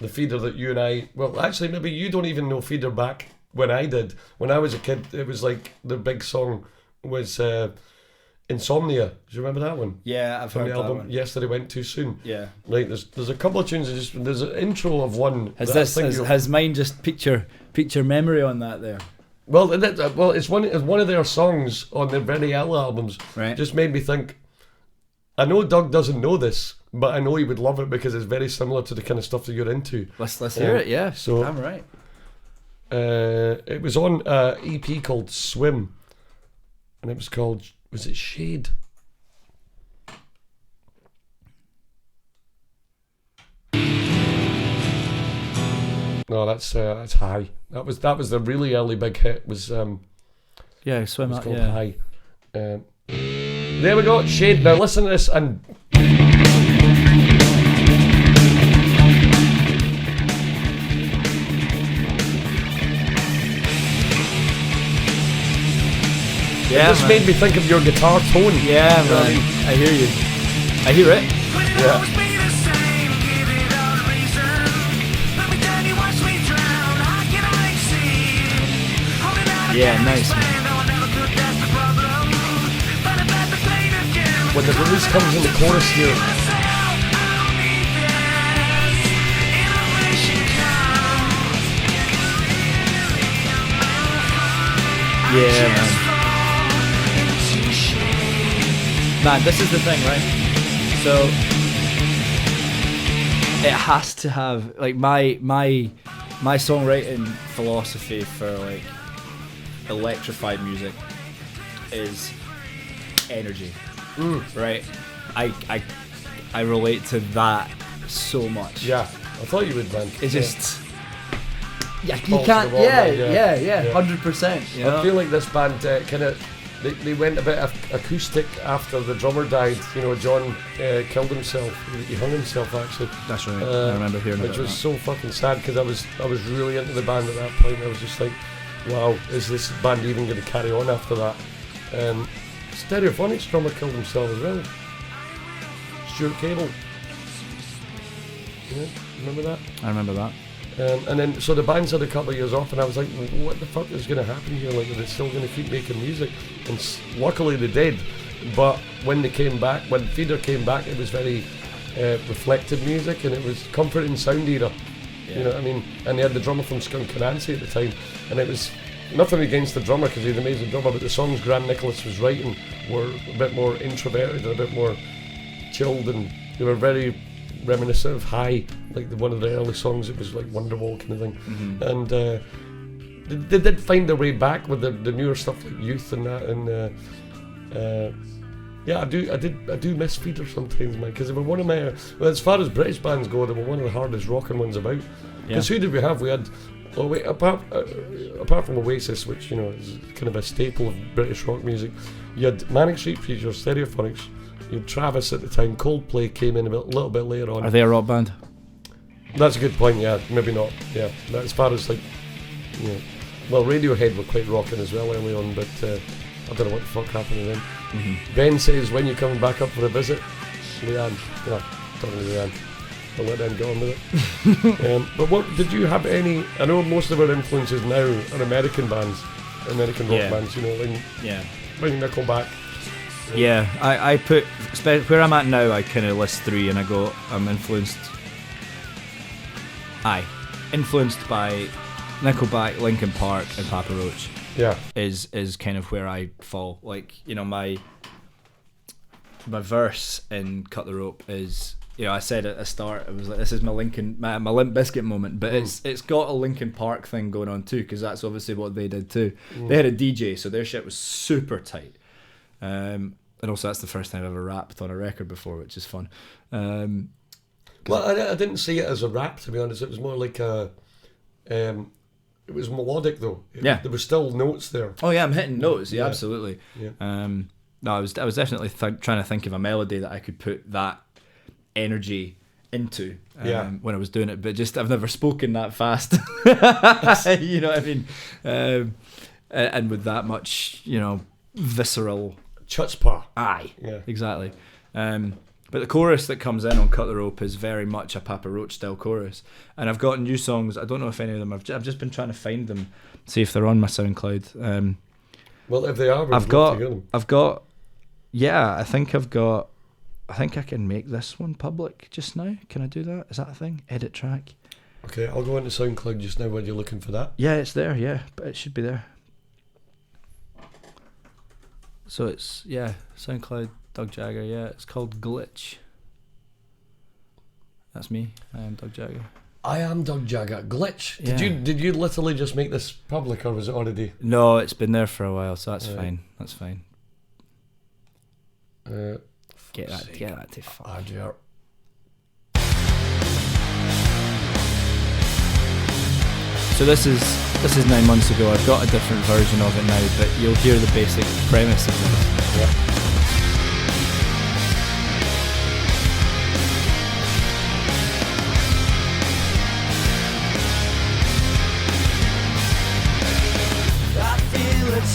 the Feeder that you and I, well actually maybe you don't even know Feeder back when I did. When I was a kid, it was like the big song was Insomnia. Do you remember that one? Yeah, I've From heard the that album one. Yesterday Went Too Soon. Yeah. Right, there's a couple of tunes there's an intro of one. Has mine just picture memory on that there? Well, it's one of their songs on their very early albums. Right. Just made me think. I know Doug doesn't know this, but I know he would love it because it's very similar to the kind of stuff that you're into. Let's hear it. Yeah. So I'm right. It was on an EP called Swim, and it was called, was it Shade? No, that's High. That was the really early big hit. Was Swim It's Up. called Yeah. High. There we go, Shade. Now listen to this and. Yeah, It just made me think of your guitar tone. Yeah, You know what I man. mean? I hear you. I hear it. Yeah. Yeah, nice, man. When the blues comes in the chorus here. Yeah, man. Man, this is the thing, right? So it has to have like my songwriting philosophy for like electrified music is energy. Right? I relate to that so much. Yeah, I thought you would, man. It's just you Balls can't. to the wall, man, yeah. Yeah, 100%. You know? I feel like this band kind of they went a bit acoustic after the drummer died. You know, John killed himself. He hung himself actually. That's right. I remember hearing which about was that. so fucking sad because I was really into the band at that point. I was just like, wow, is this band even going to carry on after that? Stereophonics drummer killed himself as well. Stuart Cable. Yeah, remember that? I remember that. And then, so the band's had a couple of years off, and I was like, what the fuck is going to happen here? Like, are they still going to keep making music? And luckily they did. But when they came back, when Feeder came back, it was very reflective music, and it was comforting sound era. Yeah. You know what I mean? And they had the drummer from Skunk Anansie at the time, and it was nothing against the drummer because he's an amazing drummer, but the songs Graham Nicholas was writing were a bit more introverted and a bit more chilled, and they were very reminiscent of High, like one of the early songs. It was like Wonderwall kind of thing. And they did find their way back with the newer stuff like Youth and that, and yeah, I do miss Feeder sometimes, man, because they were one of my, well, as far as British bands go, they were one of the hardest rocking ones about. Because who did we have? We had, apart from Oasis, which, you know, is kind of a staple of British rock music, you had Manic Street Preachers, Stereophonics, you had Travis at the time, Coldplay came in a little bit later on. Are they a rock band? That's a good point, yeah, maybe not, yeah. But as far as like, you know, well, Radiohead were quite rocking as well early on, but I don't know what the fuck happened to them. Mm-hmm. Ben says, when you're coming back up for a visit, Leanne, no, talking to Leanne, I'll let them go on with it. But what, did you have any, I know most of our influences now are American bands, American rock bands, you know, like Nickelback. Yeah, I put, where I'm at now, I kind of list 3 and I go, I'm influenced by Nickelback, Linkin Park and Papa Roach. Yeah, is kind of where I fall. Like, you know, my verse in Cut the Rope is, you know, I said at the start, it was like, this is my Limp Bizkit moment, but it's got a Linkin Park thing going on too, because that's obviously what they did too. They had a DJ, so their shit was super tight. And also that's the first time I've ever rapped on a record before, which is fun. Well, I didn't see it as a rap, to be honest. It was more like a it was melodic though. There were still notes there. Oh yeah, I'm hitting notes. Yeah, absolutely. Yeah. No, I was definitely trying to think of a melody that I could put that energy into when I was doing it, but just I've never spoken that fast. You know what I mean? And with that much, you know, visceral chutzpah. Aye. Yeah. Exactly. But the chorus that comes in on Cut the Rope is very much a Papa Roach style chorus. And I've got new songs. I don't know if any of them, I've just been trying to find them, see if they're on my SoundCloud. Well, if they are, I think I can make this one public just now. Can I do that? Is that a thing? Edit track. Okay, I'll go into SoundCloud just now while you're looking for that. Yeah, it's there, yeah. But it should be there. So it's, SoundCloud, Doug Jagger, it's called Glitch. That's me. I am Doug Jagger. I am Doug Jagger. Glitch. Yeah. Did you literally just make this public, or was it already? No, it's been there for a while, so that's fine. That's fine. Get that to fuck. So this is 9 months ago. I've got a different version of it now, but you'll hear the basic premise of this. Yeah.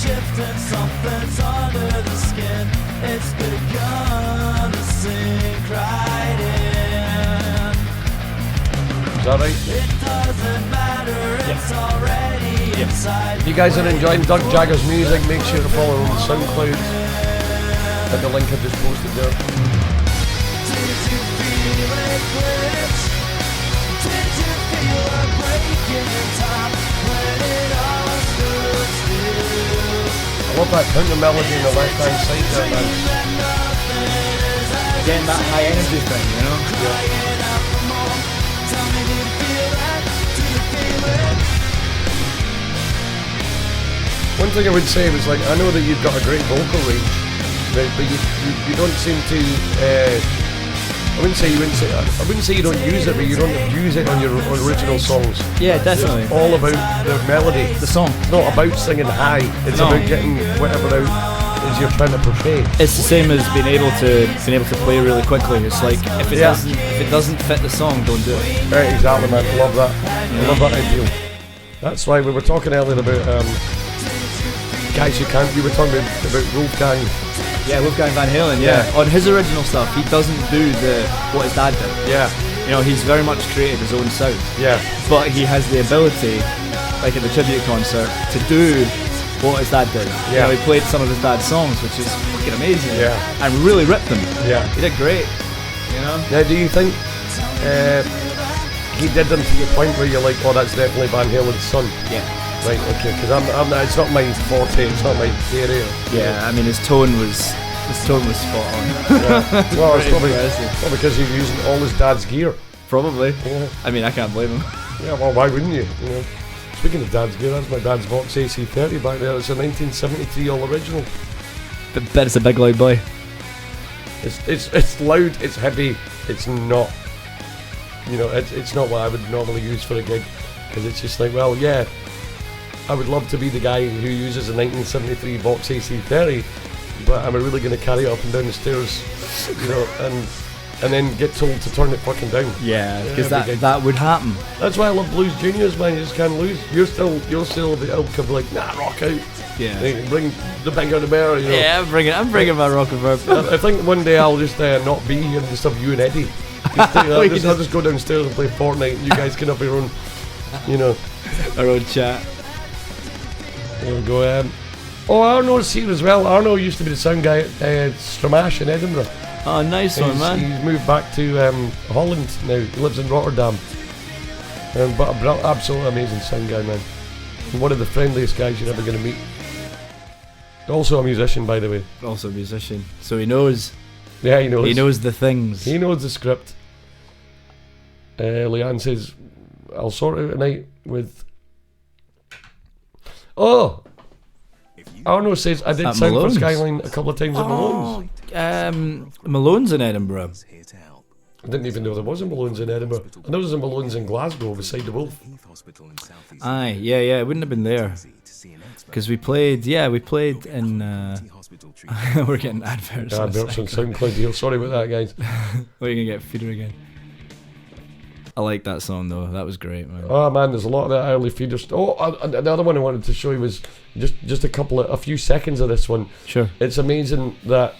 Shifting, something's under the skin. It's begun to sink right in. Is that right? It doesn't matter, it's already inside. If you guys are enjoying Doug Jagger's music, make sure to follow him on SoundCloud. At the link I just posted there. Did you feel it glitch? Did you feel a break in time when it all stood still? I love that counter melody on the left hand side there, man. Getting that high energy thing, you know? One thing I would say was, like, I know that you've got a great vocal range, right, but you don't seem to. I wouldn't say you don't use it, but you don't use it on your original songs. Yeah, definitely. It's all about the melody. The song. It's not about singing high. It's about getting whatever out as you're trying to portray. It's the same as being able to play really quickly. It's like if it doesn't fit the song, don't do it. Right, exactly, man. Love that. Love that ideal. That's why we were talking earlier about guys who can't. We were talking about Wolfgang. Yeah, Wolfgang Van Halen, On his original stuff, he doesn't do what his dad did. Yeah. You know, he's very much created his own sound. Yeah. But he has the ability, like at the tribute concert, to do what his dad did. Yeah. You know, he played some of his dad's songs, which is fucking amazing. Yeah. And really ripped them. Yeah. He did great. You know? Now, do you think he did them to the point where you're like, oh, that's definitely Van Halen's son? Yeah. Right, okay, because it's not my forte, it's not my area. Yeah, I mean, his tone was spot on. Yeah. Well, it's probably because he's using all his dad's gear. Probably. Yeah. I mean, I can't blame him. Yeah, well, why wouldn't you? You know, speaking of Dad's gear, that's my dad's Vox AC30 back there. It's a 1973 all original. Bet it's a big loud boy. It's loud, it's heavy, it's not, you know, it's not what I would normally use for a gig, because it's just like, well, yeah, I would love to be the guy who uses a 1973 Vox AC30, but am I really going to carry it up and down the stairs, you know, and then get told to turn it fucking down? Yeah, because that would happen. That's why I love Blues Juniors, man. You just can't lose. You're still the ilk of like, nah, rock out. Yeah. Bring the bigger the better, you know. Yeah, I'm bringing my rock and verb. I think one day I'll just not be here and just have you and Eddie. I'll just go downstairs and play Fortnite, and you guys can have your own, you know, our own chat. There we go. Arno's here as well. Arno used to be the sound guy at Stramash in Edinburgh. Oh, nice one, man. He's moved back to Holland now. He lives in Rotterdam. But an absolutely amazing sound guy, man. And one of the friendliest guys you're ever going to meet. Also a musician, by the way. Also a musician. So he knows. Yeah, he knows. He knows the things. He knows the script. Leanne says, I'll sort out tonight with... Oh! Arno says, I did sound for Skyline a couple of times at Malone's. Malone's in Edinburgh. I didn't even know there was a Malone's in Edinburgh. I know there's a Malone's in Glasgow beside the Wolf. Aye, yeah, it wouldn't have been there. Because we played in... we're getting adverts. Adverts on SoundCloud here. Sorry about that, guys. We're going to get feeder again. I like that song though. That was great, man. Oh man, there's a lot of that early feeder stuff. Oh, the other one I wanted to show you was just a few seconds of this one. Sure. It's amazing that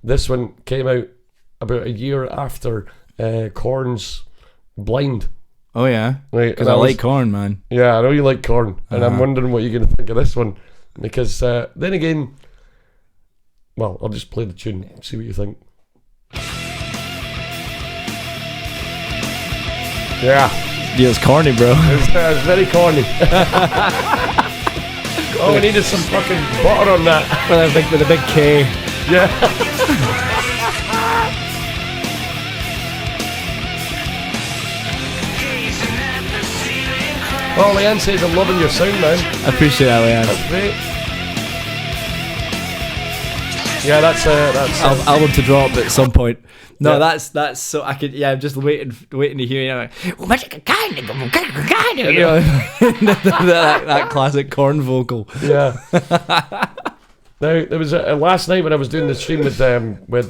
this one came out about a year after Korn's Blind. Oh yeah, right? Because I like Korn, man. Yeah, I know you like Korn, and I'm wondering what you're going to think of this one, because then again, well, I'll just play the tune and see what you think. Yeah. Yeah, it's corny, bro. It's very corny. Oh, we needed some fucking butter on that. With a big K. Yeah. Oh, Leanne says, I'm loving your sound, man. I appreciate that, Leanne. That's great. Yeah, that's album to drop at some point. No, yeah. that's so I could. Yeah, I'm just waiting to hear. You know, that classic Korn vocal. Yeah. Now there was last night when I was doing the stream with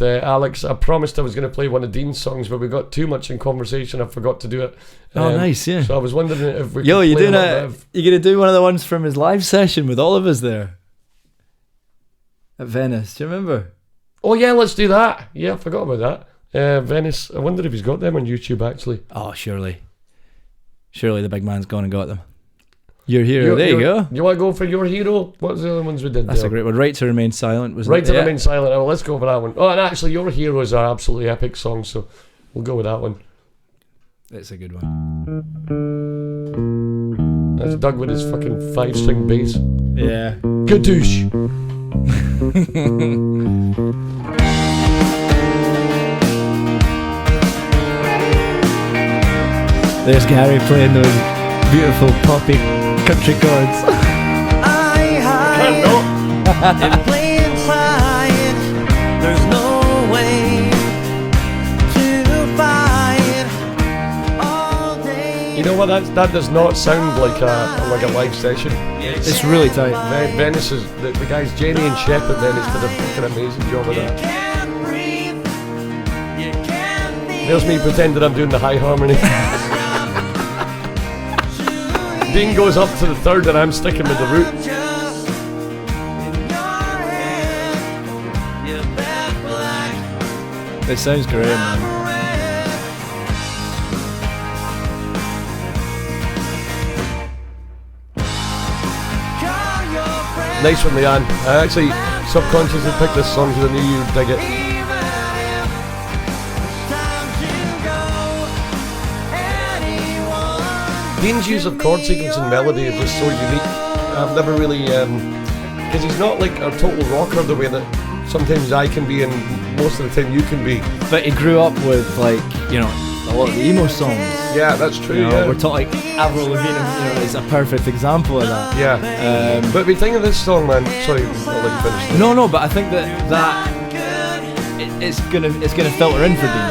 Alex. I promised I was going to play one of Dean's songs, but we got too much in conversation. I forgot to do it. Oh, nice, yeah. So I was wondering if we. Yo, you doing you're gonna do one of the ones from his live session with all of us there at Venice? Do you remember? Oh yeah, let's do that. Yeah, I forgot about that. Venice. I wonder if he's got them on YouTube actually. Oh, surely the big man's gone and got them. Your Hero. There you go. You want to go for Your Hero? What's the other ones we did? That's a great one. Right to Remain Silent was Right to Remain Silent. Oh, let's go for that one. Oh, and actually, Your Hero is our absolutely epic song, so we'll go with that one. It's a good one. That's Doug with his fucking 5-string bass. Yeah. Gadoosh. There's Gary playing those beautiful poppy country chords. And playing quiet, there's no way to fight all day. You know what? That does not sound like a live session. It's really tight. Venice is the guys Jenny and Shep at Venice did a fucking amazing job of that. There's me pretending I'm doing the high harmony. Dean goes up to the third and I'm sticking with the root. It sounds great, man. Nice one, Leanne. I actually subconsciously picked this song because I knew you'd dig it. Dean's use of chord sequence and melody is just so unique. I've never really, because he's not like a total rocker the way that sometimes I can be and most of the time you can be. But he grew up with, like, you know, a lot of the emo songs. Yeah, that's true. You know, yeah. we're talking like Avril Lavigne. Is a perfect example of that. Yeah. But we think of this song, man. Sorry, I'll let you finish. No, but I think that it's gonna filter in for Dean.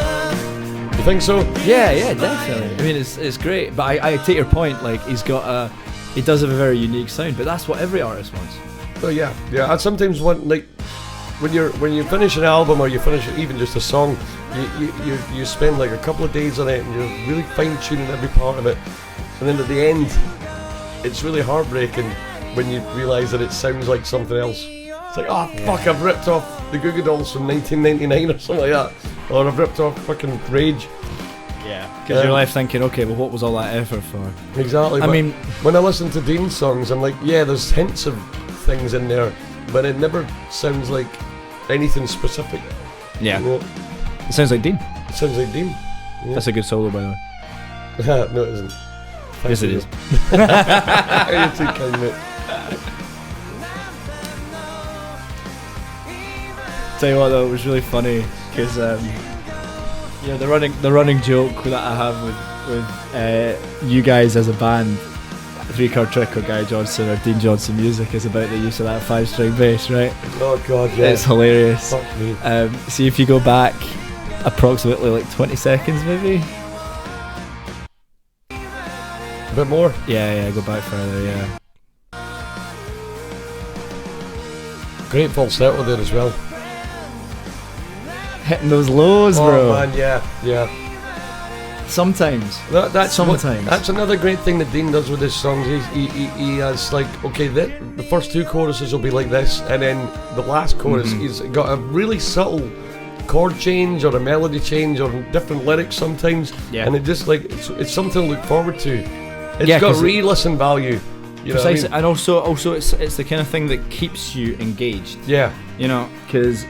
You think so? Yeah, definitely. I mean, it's great, but I take your point. Like he does have a very unique sound, but that's what every artist wants. Oh yeah. I sometimes want, like, when you finish an album or you finish even just a song, you spend like a couple of days on it and you're really fine tuning every part of it, and then at the end, it's really heartbreaking when you realise that it sounds like something else. It's like, oh fuck, I've ripped off the Goo Goo Dolls from 1999 or something like that, or I've ripped off fucking Rage. Yeah, because you're left thinking, okay, well, what was all that effort for? Exactly. I mean, when I listen to Dean's songs, I'm like, yeah, there's hints of things in there, but it never sounds like anything specific. Yeah. You know? It sounds like Dean. It sounds like Dean. Yeah. That's a good solo, by the way. No, it isn't. Yes, it is. You're too kind, mate. Tell you what, though, it was really funny because the running joke that I have with you guys as a band, Three Card Trick or Guy Johnson or Dean Johnson Music, is about the use of that 5-string bass, right? Oh god, yeah. It's hilarious. Fuck me. See if you go back approximately like 20 seconds, maybe. A bit more? Yeah, go back further, yeah. Great falsetto there as well. Hitting those lows, bro. Oh man, yeah. Sometimes. That's Sometimes. That's another great thing that Dean does with his songs. He has like, okay, the first two choruses will be like this, and then the last chorus, he's got a really subtle chord change or a melody change or different lyrics sometimes. Yeah. And it just like it's something to look forward to. It's got re-listen value. You know what I mean? And also it's the kind of thing that keeps you engaged. Yeah. You know, because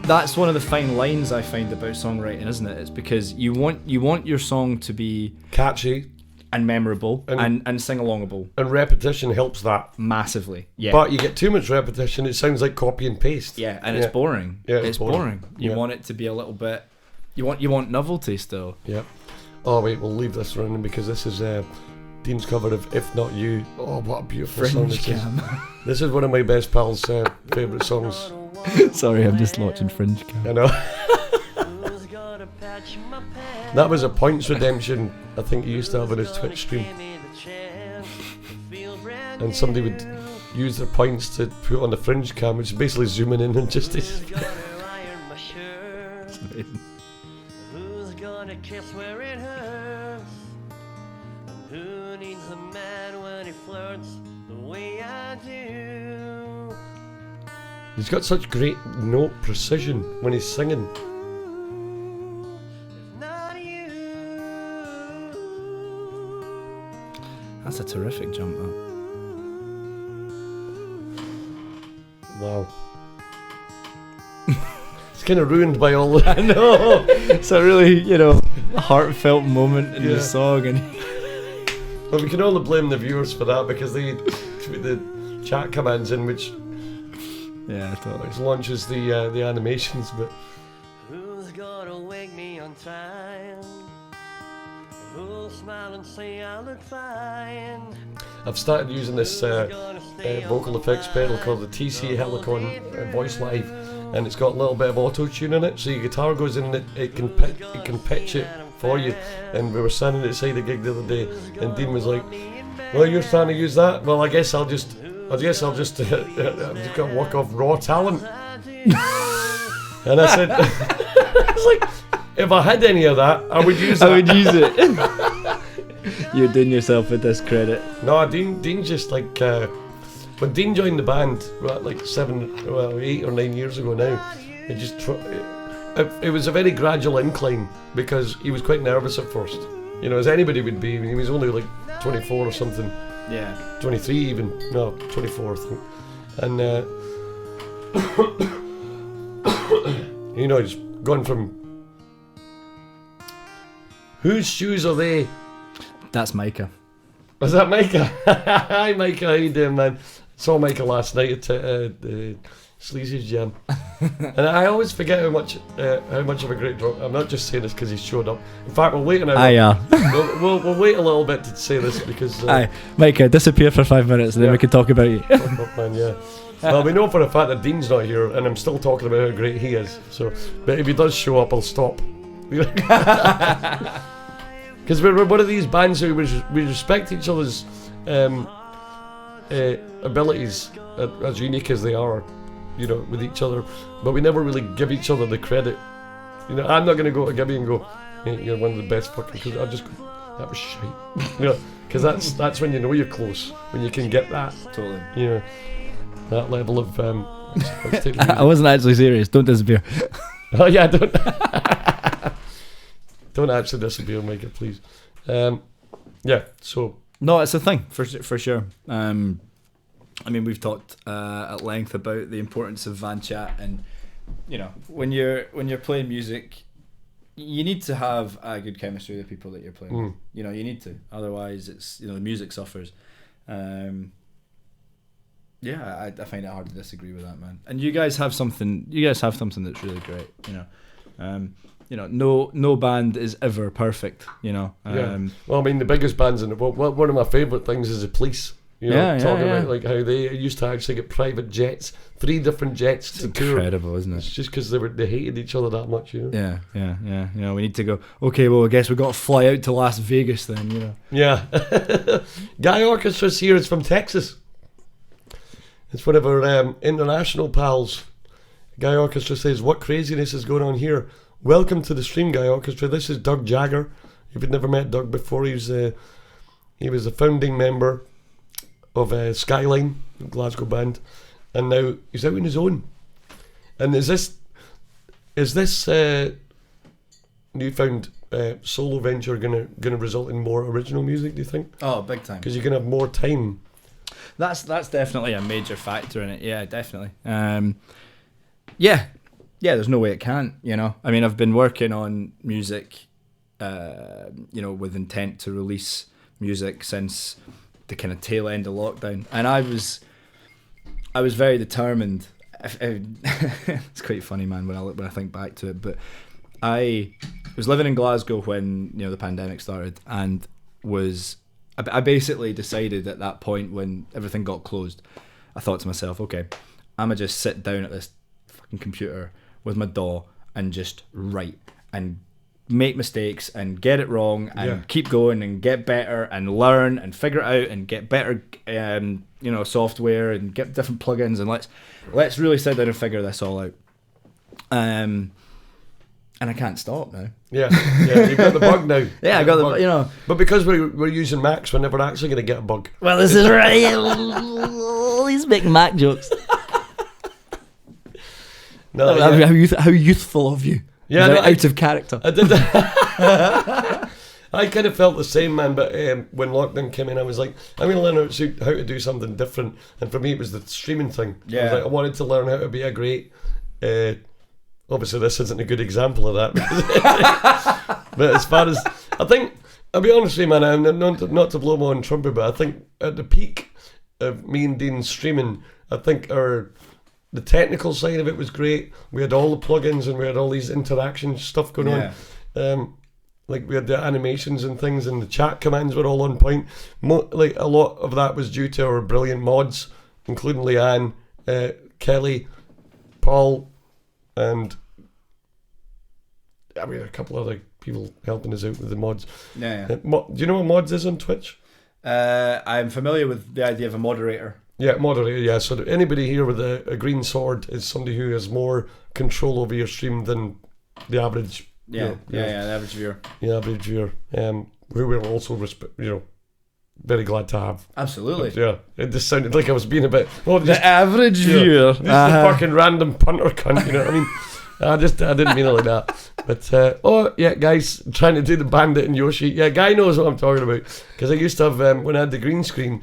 that's one of the fine lines I find about songwriting, isn't it? It's because you want your song to be catchy and memorable and sing-alongable. And repetition helps that massively. Yeah. But you get too much repetition, it sounds like copy and paste. Yeah, and it's boring. Yeah, it's boring. You want it to be a little bit. You want novelty still. Yeah. Oh wait, we'll leave this running because this is Dean's cover of "If Not You." Oh, what a beautiful song this is. This is one of my best pals' favourite songs. Sorry, I'm just watching Fringe Cam. I know. That was a points redemption I think he used to have on his Twitch stream. And somebody would use their points to put on the Fringe Cam, which is basically zooming in and just his... Who's gonna kiss where it hurts? Who needs a man when he flirts the way I do? He's got such great note precision when he's singing. That's a terrific jump, though. Wow. It's kind of ruined by all that. I know. It's a really, heartfelt moment in the song, and well, we can only blame the viewers for that because they tweet the chat commands in which which launches the animations. But who's gonna wake me on time? Who'll smile and say I look fine? I've started using this vocal effects pedal called the TC Helicon Voice Live, and it's got a little bit of auto tune in it. So your guitar goes in and it can pitch it for you. And we were standing outside the gig the other day, and Dean was like, "Well, you're starting to use that. Well, I guess I'll just I've just got to work off raw talent." And I said, I was like, if I had any of that, I would use it. I would use it. You're doing yourself a discredit. No, Dean just like when Dean joined the band, like 8 or 9 years ago now, it was a very gradual incline because he was quite nervous at first, as anybody would be. He was only like 24 or something. Yeah. 23 even. No, 24 I think. And he's gone from whose shoes are they? That's Micah. Was that Micah? Hi Micah, how you doing, man? Saw Micah last night at Sleazy's jam. And I always forget how much of a great drummer. I'm not just saying this because he showed up. In fact, we'll wait an hour. We'll wait a little bit to say this because. Mike, disappear for 5 minutes and then we can talk about you. Man, yeah. Well, we know for a fact that Dean's not here, and I'm still talking about how great he is. So, but if he does show up, I'll stop. Because we're one of these bands who we respect each other's abilities, as unique as they are, with each other. But we never really give each other the credit. I'm not going to go to Gibby and go, hey, you're one of the best fucking. Because I just go, that was shite. Because that's when you know you're close, when you can get that. Totally. That level of. I wasn't actually serious. Don't disappear. Oh yeah, don't. Don't actually disappear, Micah, please. Yeah. So. No, it's a thing for sure. I mean, we've talked at length about the importance of van chat, and when you're playing music, you need to have a good chemistry with the people that you're playing with. You need to. Otherwise, it's the music suffers. Yeah, I find it hard to disagree with that, man. And you guys have something that's really great. No band is ever perfect. Yeah. Well, I mean, the biggest bands in the world. One of my favourite things is the Police. Talking about like how they used to actually get private jets, 3 different jets to tour. Incredible, isn't it? It's just because they hated each other that much, Yeah. We need to go. Okay, well, I guess we got to fly out to Las Vegas then. Yeah. Guy Orchestra's here. It's from Texas. It's one of our international pals. Guy Orchestra says, "What craziness is going on here? Welcome to the stream, Guy Orchestra. This is Doug Jagger. If you've never met Doug before, he was a founding member of Skyline, a Glasgow band, and now he's out on his own. And is this newfound solo venture gonna result in more original music? Do you think? Oh, big time. Because you're gonna have more time. That's definitely a major factor in it. Yeah, definitely. Yeah. There's no way it can't. I mean, I've been working on music, with intent to release music since the kind of tail end of lockdown, and I was very determined. It's quite funny, man, when I think back to it. But I was living in Glasgow when the pandemic started, and I basically decided at that point when everything got closed, I thought to myself, okay, I'm gonna just sit down at this fucking computer with my DAW and just write and make mistakes and get it wrong and keep going and get better and learn and figure it out and get better software and get different plugins, and let's really sit down and figure this all out. And I can't stop now. Yeah, you've got the bug now. Yeah, I got the bug. But because we're using Macs, we're never actually going to get a bug. Well, this is right. He's making Mac jokes. No, how youthful of you. Yeah, out of character. I did that. I kind of felt the same, man, but when lockdown came in, I was like, I'm going to learn how to do something different. And for me, it was the streaming thing. Yeah. I wanted to learn how to be a great... obviously, this isn't a good example of that. But as far as... I think, I'll be honest with you, man, I'm not to blow my own trumpet, but I think at the peak of me and Dean streaming, I think the technical side of it was great. We had all the plugins and we had all these interaction stuff going on. Like we had the animations and things, and the chat commands were all on point. Like a lot of that was due to our brilliant mods, including Leanne, Kelly, Paul, and we had a couple other people helping us out with the mods. Do you know what mods is on Twitch? I'm familiar with the idea of a moderator. Yeah, moderator, yeah. So anybody here with a green sword is somebody who has more control over your stream than the average. The average viewer. The average viewer. Who we're also, very glad to have. Absolutely. But, yeah, it just sounded like I was being a bit... the average viewer. Just a fucking random punter cunt, you know what I mean? I didn't mean it like that. But, guys, trying to do the Bandit and Yoshi. Yeah, Guy knows what I'm talking about. Because I used to have, when I had the green screen,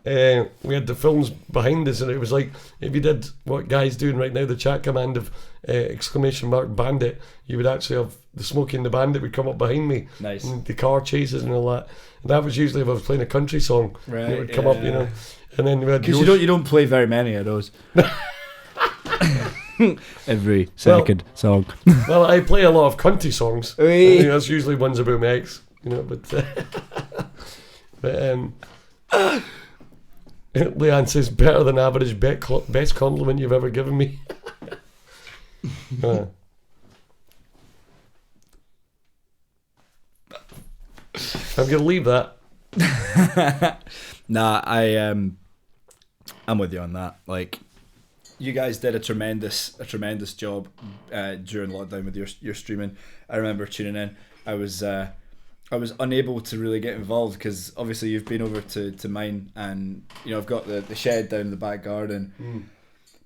we had the films behind us, and it was like, if you did what Guy's doing right now, the chat command of !Bandit, you would actually have the Smokey and the Bandit would come up behind me. Nice. And the car chases and all that. And that was usually if I was playing a country song. Right. It would come up, And then we had because you don't play very many of those. Every second song. Well, I play a lot of country songs. I think that's usually ones about my ex, but Leanne says, better than average, best compliment you've ever given me. I'm gonna leave that. Nah, I'm with you on that. Like, you guys did a tremendous job during lockdown with your streaming. I remember tuning in. I was unable to really get involved because obviously you've been over to mine, and I've got the shed down in the back garden,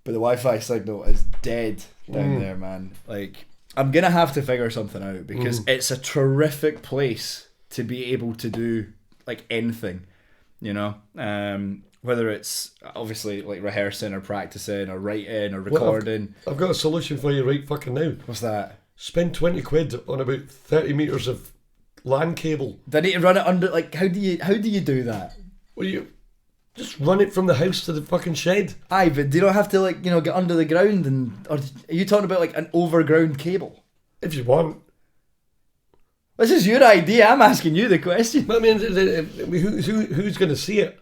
but the Wi-Fi signal is dead down there, man. Like, I'm gonna have to figure something out because it's a terrific place to be able to do like anything, whether it's obviously like rehearsing or practicing or writing or recording. I've got a solution for you right fucking now. What's that? Spend 20 quid on about 30 metres of LAN cable. Do I need to run it under, like, how do you do that? Well, you just run it from the house to the fucking shed. Aye, but do you not have to, like, get under the ground or are you talking about like an overground cable? If you want. This is your idea, I'm asking you the question. But I mean, who's going to see it?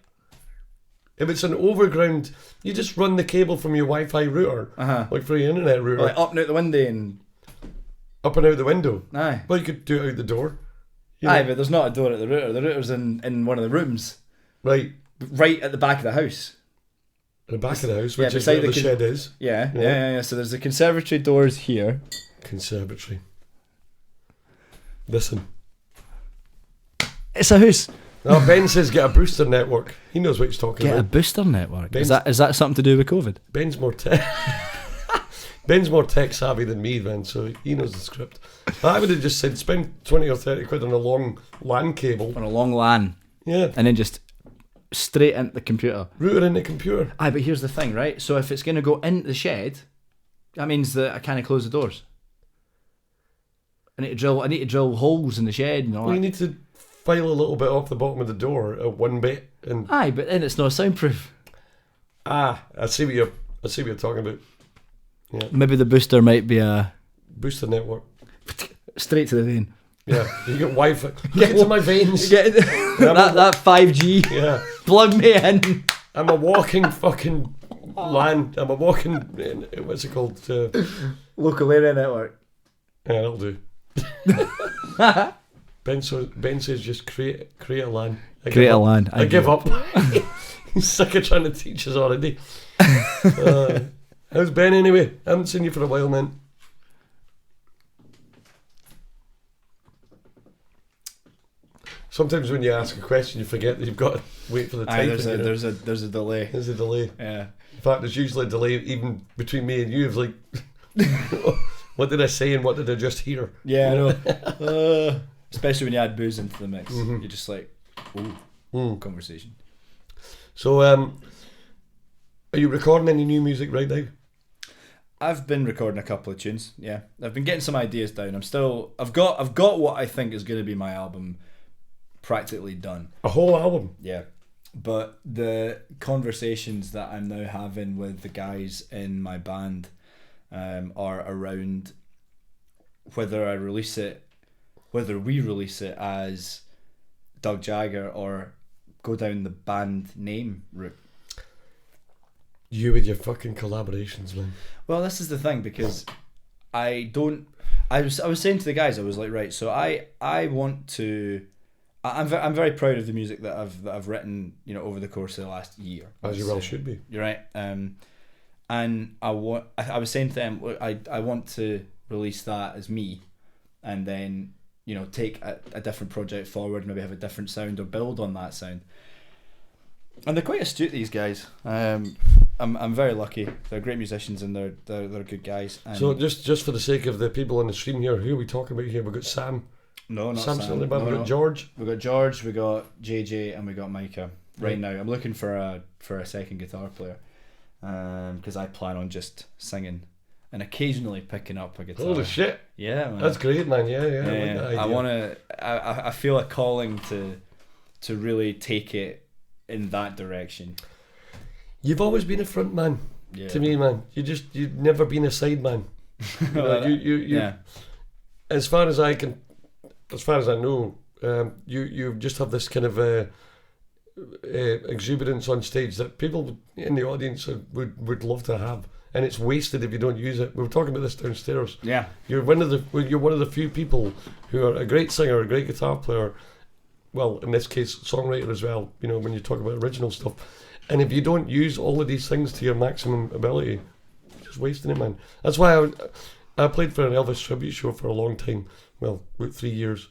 If it's an overground, you just run the cable from your Wi-Fi router, like for your internet router. Like up and out the window and... Up and out the window? Aye. Well, you could do it out the door. Aye, but there's not a door at the router. The router's in one of the rooms. Right. Right at the back of the house. At the back of the house, which is where the shed is. Yeah. So there's the conservatory doors here. Conservatory. Listen. It's a house. No, Ben says get a booster network. He knows what he's talking about. Get a booster network? Is that something to do with COVID? Ben's more tech savvy than me, man, so he knows the script. I would have just said spend 20 or 30 quid on a long LAN cable. On a long LAN. Yeah. And then just straight into the computer. Router in the computer. Aye, but here's the thing, right? So if it's going to go into the shed, that means that I can't close the doors. I need to drill holes in the shed and all that. You need to file a little bit off the bottom of the door at one bit. And aye, but then it's not soundproof. I see what you're talking about. Yeah. Maybe the booster might be a booster network. Straight to the vein. Yeah, you get Wi-Fi. Get into my veins. Get that 5G. Yeah. Plug me in. I'm a walking fucking LAN. I'm a walking. What's it called? Local area network. Yeah, that'll do. Ben says just create a LAN. Create a LAN. I give up. He's sick of trying to teach us already. How's Ben anyway? I haven't seen you for a while, man. Sometimes when you ask a question, you forget that you've got to wait for the time. There's a delay. There's a delay. Yeah. In fact, there's usually a delay even between me and you. It's like, what did I say and what did I just hear? Yeah, I know. Especially when you add booze into the mix, you're just like, conversation. So, are you recording any new music right now? I've been recording a couple of tunes. Yeah, I've been getting some ideas down. I've got what I think is going to be my album practically done. A whole album? Yeah. But the conversations that I'm now having with the guys in my band are around whether we release it as Doug Jagger or go down the band name route. You with your fucking collaborations, man. Well, this is the thing, because I was saying to the guys, I was like, right, so I'm very proud of the music that I've written, over the course of the last year. As you well should be. You're right. And I was saying to them, I want to release that as me, and then take a different project forward, maybe have a different sound or build on that sound. And they're quite astute, these guys. I'm very lucky. They're great musicians and they're good guys. And so just for the sake of the people on the stream here, who are we talking about here? We've got Sam. No, not Sam's Sam. We've got George. We got George. We got JJ, and we got Micah. Right now, I'm looking for a second guitar player, because I plan on just singing and occasionally picking up a guitar. Holy shit! Yeah, man. That's great, man. Yeah. I like that idea. I feel a calling to really take it in that direction. You've always been a front man. to me, man. You've never been a sideman. As far as I know, you just have this kind of exuberance on stage that people in the audience would love to have, and it's wasted if you don't use it. We were talking about this downstairs. Yeah, you're one of the few people who are a great singer, a great guitar player. Well, in this case, songwriter as well. You know, when you talk about original stuff, and if you don't use all of these things to your maximum ability, you're just wasting it, man. That's why I played for an Elvis tribute show for a long time. Well, about 3 years.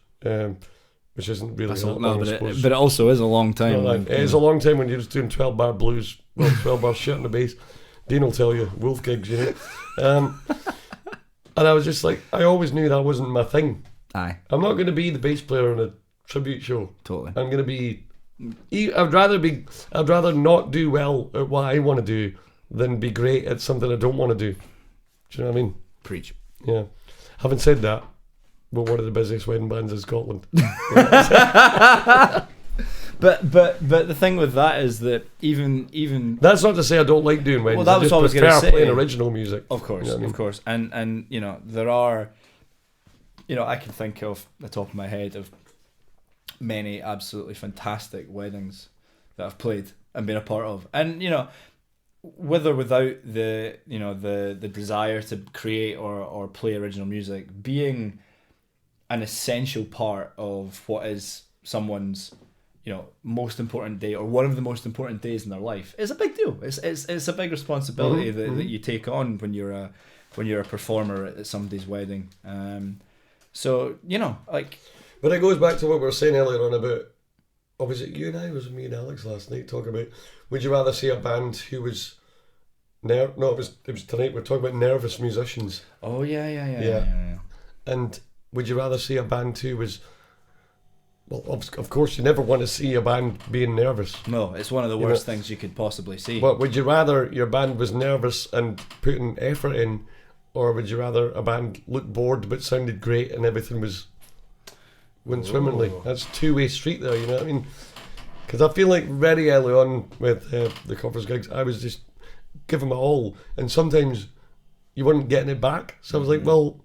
Which isn't really a long, but it also is a long time. It is a long time when you're just doing 12-bar blues, 12-bar shit on the bass. Dean will tell you, wolf gigs, you know. And I was just like, I always knew that wasn't my thing. Aye. I'm not going to be the bass player in a tribute show. Totally. I'm going to be... I'd rather not do well at what I want to do than be great at something I don't want to do. Do you know what I mean? Preach. Yeah. Having said that, we're one of the busiest wedding bands in Scotland. But the thing with that is that even that's not to say I don't like doing weddings. Well, that was what I was going to say. Playing original music, of course, you know what I mean? Of course, and you know there are, you know, I can think of the top of my head of many absolutely fantastic weddings that I've played and been a part of, and you know, with or without the desire to create or play original music, being an essential part of what is someone's, you know, most important day or one of the most important days in their life is a big deal. It's a big responsibility that you take on when you're a performer at somebody's wedding. So you know, like. But it goes back to what we were saying earlier on about. Or was it you and I? Was it me and Alex last night talking about? Would you rather see a band who was. No, it was tonight. We're talking about nervous musicians. Oh yeah. And would you rather see a band who was... Well, of course, you never want to see a band being nervous. No, it's one of the worst things you could possibly see. But would you rather your band was nervous and putting effort in, or would you rather a band looked bored but sounded great and everything went swimmingly? That's a two-way street there, you know what I mean? Because I feel like very early on with the covers gigs, I was just giving my all, and sometimes you weren't getting it back. So I was like, well,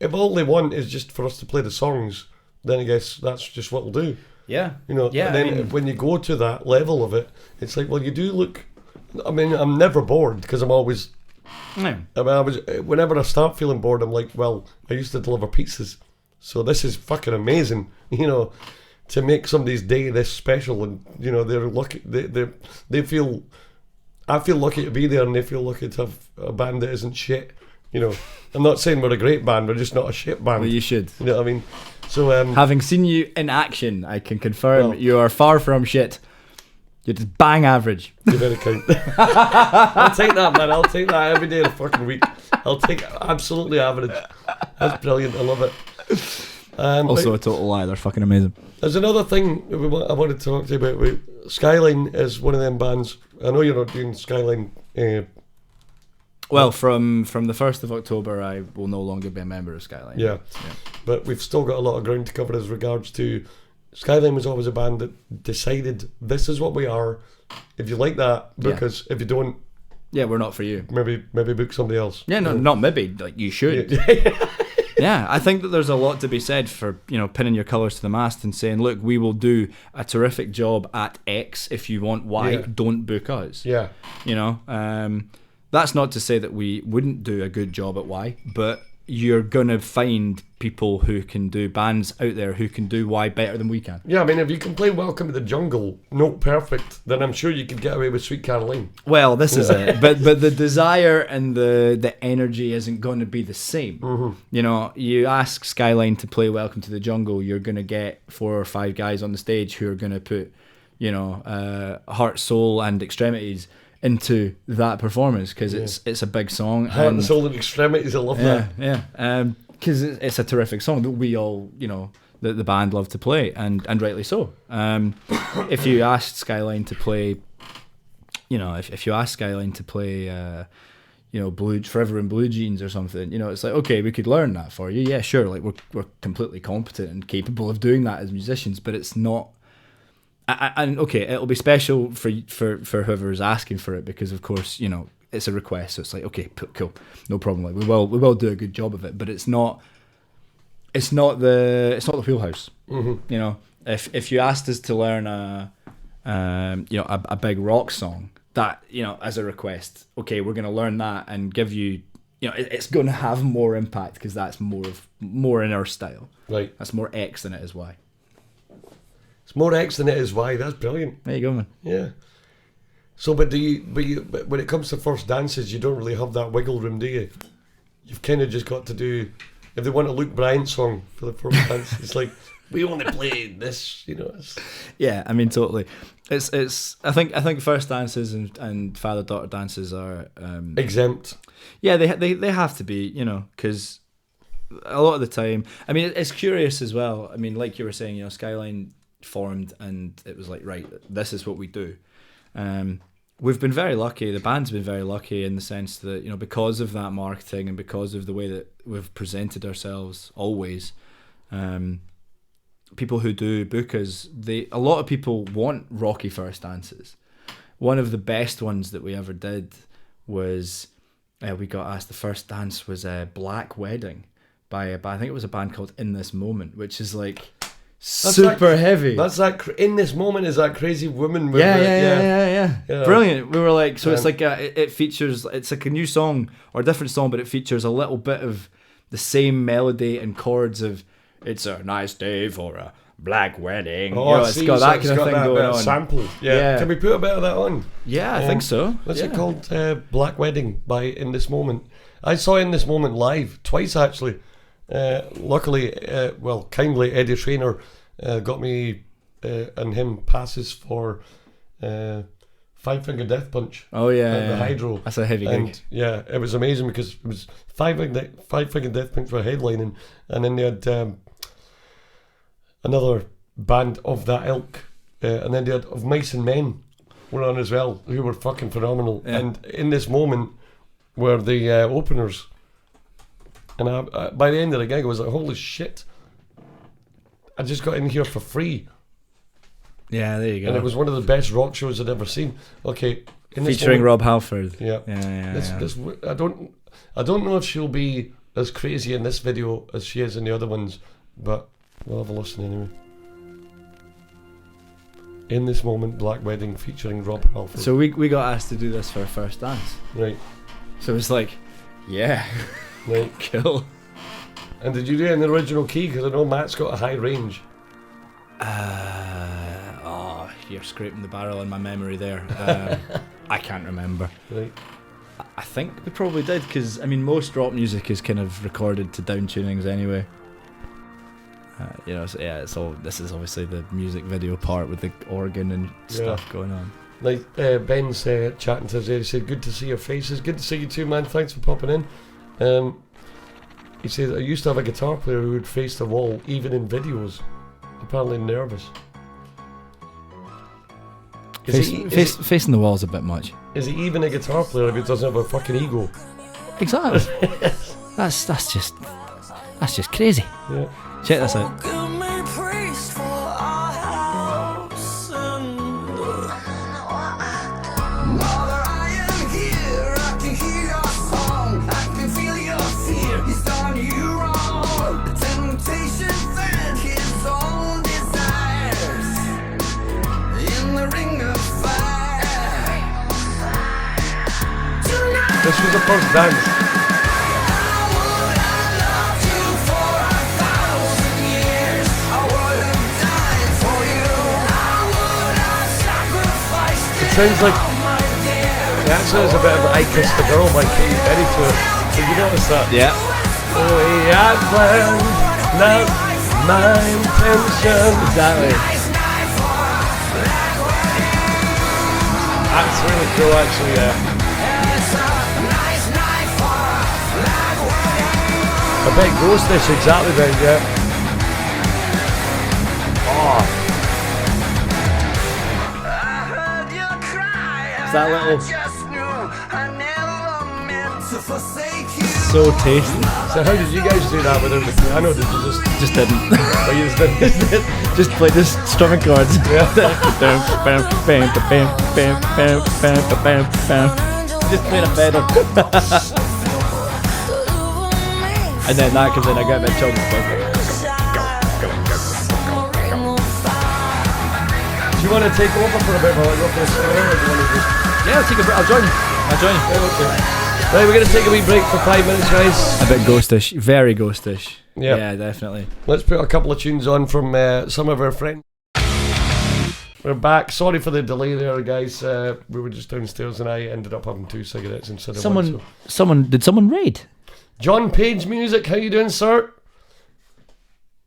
if all they want is just for us to play the songs, then I guess that's just what we'll do. Yeah. You know, yeah, and then when you go to that level of it, it's like, well, you do look... I mean, I'm never bored because I'm always... No. I mean, whenever I start feeling bored, I'm like, well, I used to deliver pizzas, so this is fucking amazing, you know, to make somebody's day this special, and, you know, they're lucky, they feel... I feel lucky to be there, and they feel lucky to have a band that isn't shit. You know, I'm not saying we're a great band, we're just not a shit band. Well, you should. You know what I mean? So, having seen you in action, I can confirm you are far from shit. You're just bang average. You're very kind. I'll take that, man. I'll take that every day of the fucking week. I'll take absolutely average. That's brilliant. I love it. Also a total lie. They're fucking amazing. There's another thing I wanted to talk to you about. Skyline is one of them bands. I know you're not doing Skyline. Well, from the 1st of October, I will no longer be a member of Skyline. Yeah. But we've still got a lot of ground to cover as regards to... Skyline was always a band that decided, this is what we are. If you like that, because if you don't... Yeah, we're not for you. Maybe book somebody else. Yeah, no, not maybe. Like, you should. Yeah, I think that there's a lot to be said for, you know, pinning your colours to the mast and saying, look, we will do a terrific job at X. If you want Y, don't book us. Yeah. You know, that's not to say that we wouldn't do a good job at Y, but you're going to find people who can do, bands out there who can do Y better than we can. Yeah, I mean, if you can play Welcome to the Jungle, note perfect, then I'm sure you could get away with Sweet Caroline. Well, this is it. But the desire and the energy isn't going to be the same. Mm-hmm. You know, you ask Skyline to play Welcome to the Jungle, you're going to get 4 or 5 guys on the stage who are going to put, you know, heart, soul and extremities into that performance, because it's a big song. Heart and soul and extremities, I love that. Yeah, because it's a terrific song that we all, you know, the band love to play, and rightly so. If you asked Skyline to play, you know, if you ask Skyline to play, you know, Forever in Blue Jeans or something, you know, it's like, okay, we could learn that for you. Yeah, sure, like we're completely competent and capable of doing that as musicians, but it's not. And okay, it'll be special for whoever is asking for it, because of course, you know, it's a request, so it's like, okay, cool, no problem. Like we will do a good job of it, but it's not the wheelhouse. Mm-hmm. You know, if you asked us to learn a big rock song, that, you know, as a request, okay, we're going to learn that and give you, you know, it's going to have more impact because that's more in our style. Right. That's more X than it is Y. It's more X than it is Y. That's brilliant. There you go, man. Yeah. So, but when it comes to first dances, you don't really have that wiggle room, do you? You've kind of just got to do. If they want a Luke Bryan song for the first dance, it's like, we only play this, you know. Yeah, I mean, totally. It's. I think first dances and father-daughter dances are exempt. Yeah, they have to be, you know, because a lot of the time, I mean, it's curious as well. I mean, like you were saying, you know, Skyline formed and it was like, right, this is what we do. We've been very lucky. The band's been very lucky in the sense that, you know, because of that marketing and because of the way that we've presented ourselves always. People who do book us, a lot of people want rocky first dances. One of the best ones that we ever did was we got asked. The first dance was a Black Wedding by I think it was a band called In This Moment, which is like super heavy. That's that In This Moment is that crazy woman with yeah. Brilliant. We were like, so it's like it features, it's like a new song or a different song, but it features a little bit of the same melody and chords of "It's a nice day for a black wedding." Oh, you know, it's got that kind of thing going on. Sample. Yeah. Can we put a bit of that on? Yeah, I think so. What's it called? Black Wedding by In This Moment. I saw In This Moment live twice actually. Luckily, kindly Eddie Traynor got me and him passes for Five Finger Death Punch. Oh yeah, at the Hydro. That's a heavy gig. Yeah, it was amazing because it was Five Finger Death Punch for headlining, and then they had another band of that ilk, and then they had Of Mice and Men were on as well, who were fucking phenomenal. Yeah. And In This Moment were the openers. And I, by the end of the gig, I was like, holy shit, I just got in here for free. Yeah, there you go. And it was one of the best rock shows I'd ever seen. Okay. Featuring Rob Halford. Yeah. This, I don't know if she'll be as crazy in this video as she is in the other ones, but we'll have a listen anyway. In This Moment, Black Wedding featuring Rob Halford. So we got asked to do this for our first dance. Right. So it's like, yeah. Right. Cool. And did you do it in the original key? Because I know Matt's got a high range. You're scraping the barrel in my memory there. I can't remember. Right. I think we probably did, because I mean most rock music is kind of recorded to down tunings anyway. You know, so yeah, it's all. This is obviously the music video part with the organ and stuff going on. Like Ben's chatting to us there. He said, "Good to see your faces. Good to see you too, man. Thanks for popping in." He says, "I used to have a guitar player who would face the wall even in videos. Apparently nervous." Facing the wall's a bit much. Is he even a guitar player if he doesn't have a fucking ego? Exactly. that's just crazy. Yeah. Check this out. This was the first dance. It sounds like it actually has a bit of I Kissed the Girl by Katy Perry to it. Did you notice that? Yeah. We had planned, not my intention. Exactly. That's really cool actually, yeah. I bet Ghost this exactly then, yeah. Oh. Is that little so tasty. So how did you guys do that without the piano? Did you Just didn't. Oh, you just didn't? Just play this strumming chords. Yeah. Just playing a fiddle. And then that comes in, I get a bit chunky. Do you want to take over for a bit while I go for a cigarette, or do you want to just... Yeah, I'll take a break. I'll join you. Right, we're going to take a wee break for 5 minutes, guys. A bit ghostish. Very ghostish. Yep. Yeah, definitely. Let's put a couple of tunes on from some of our friends. We're back. Sorry for the delay there, guys. We were just downstairs and I ended up having 2 cigarettes instead of one. Did someone raid? John Page Music, how you doing, sir?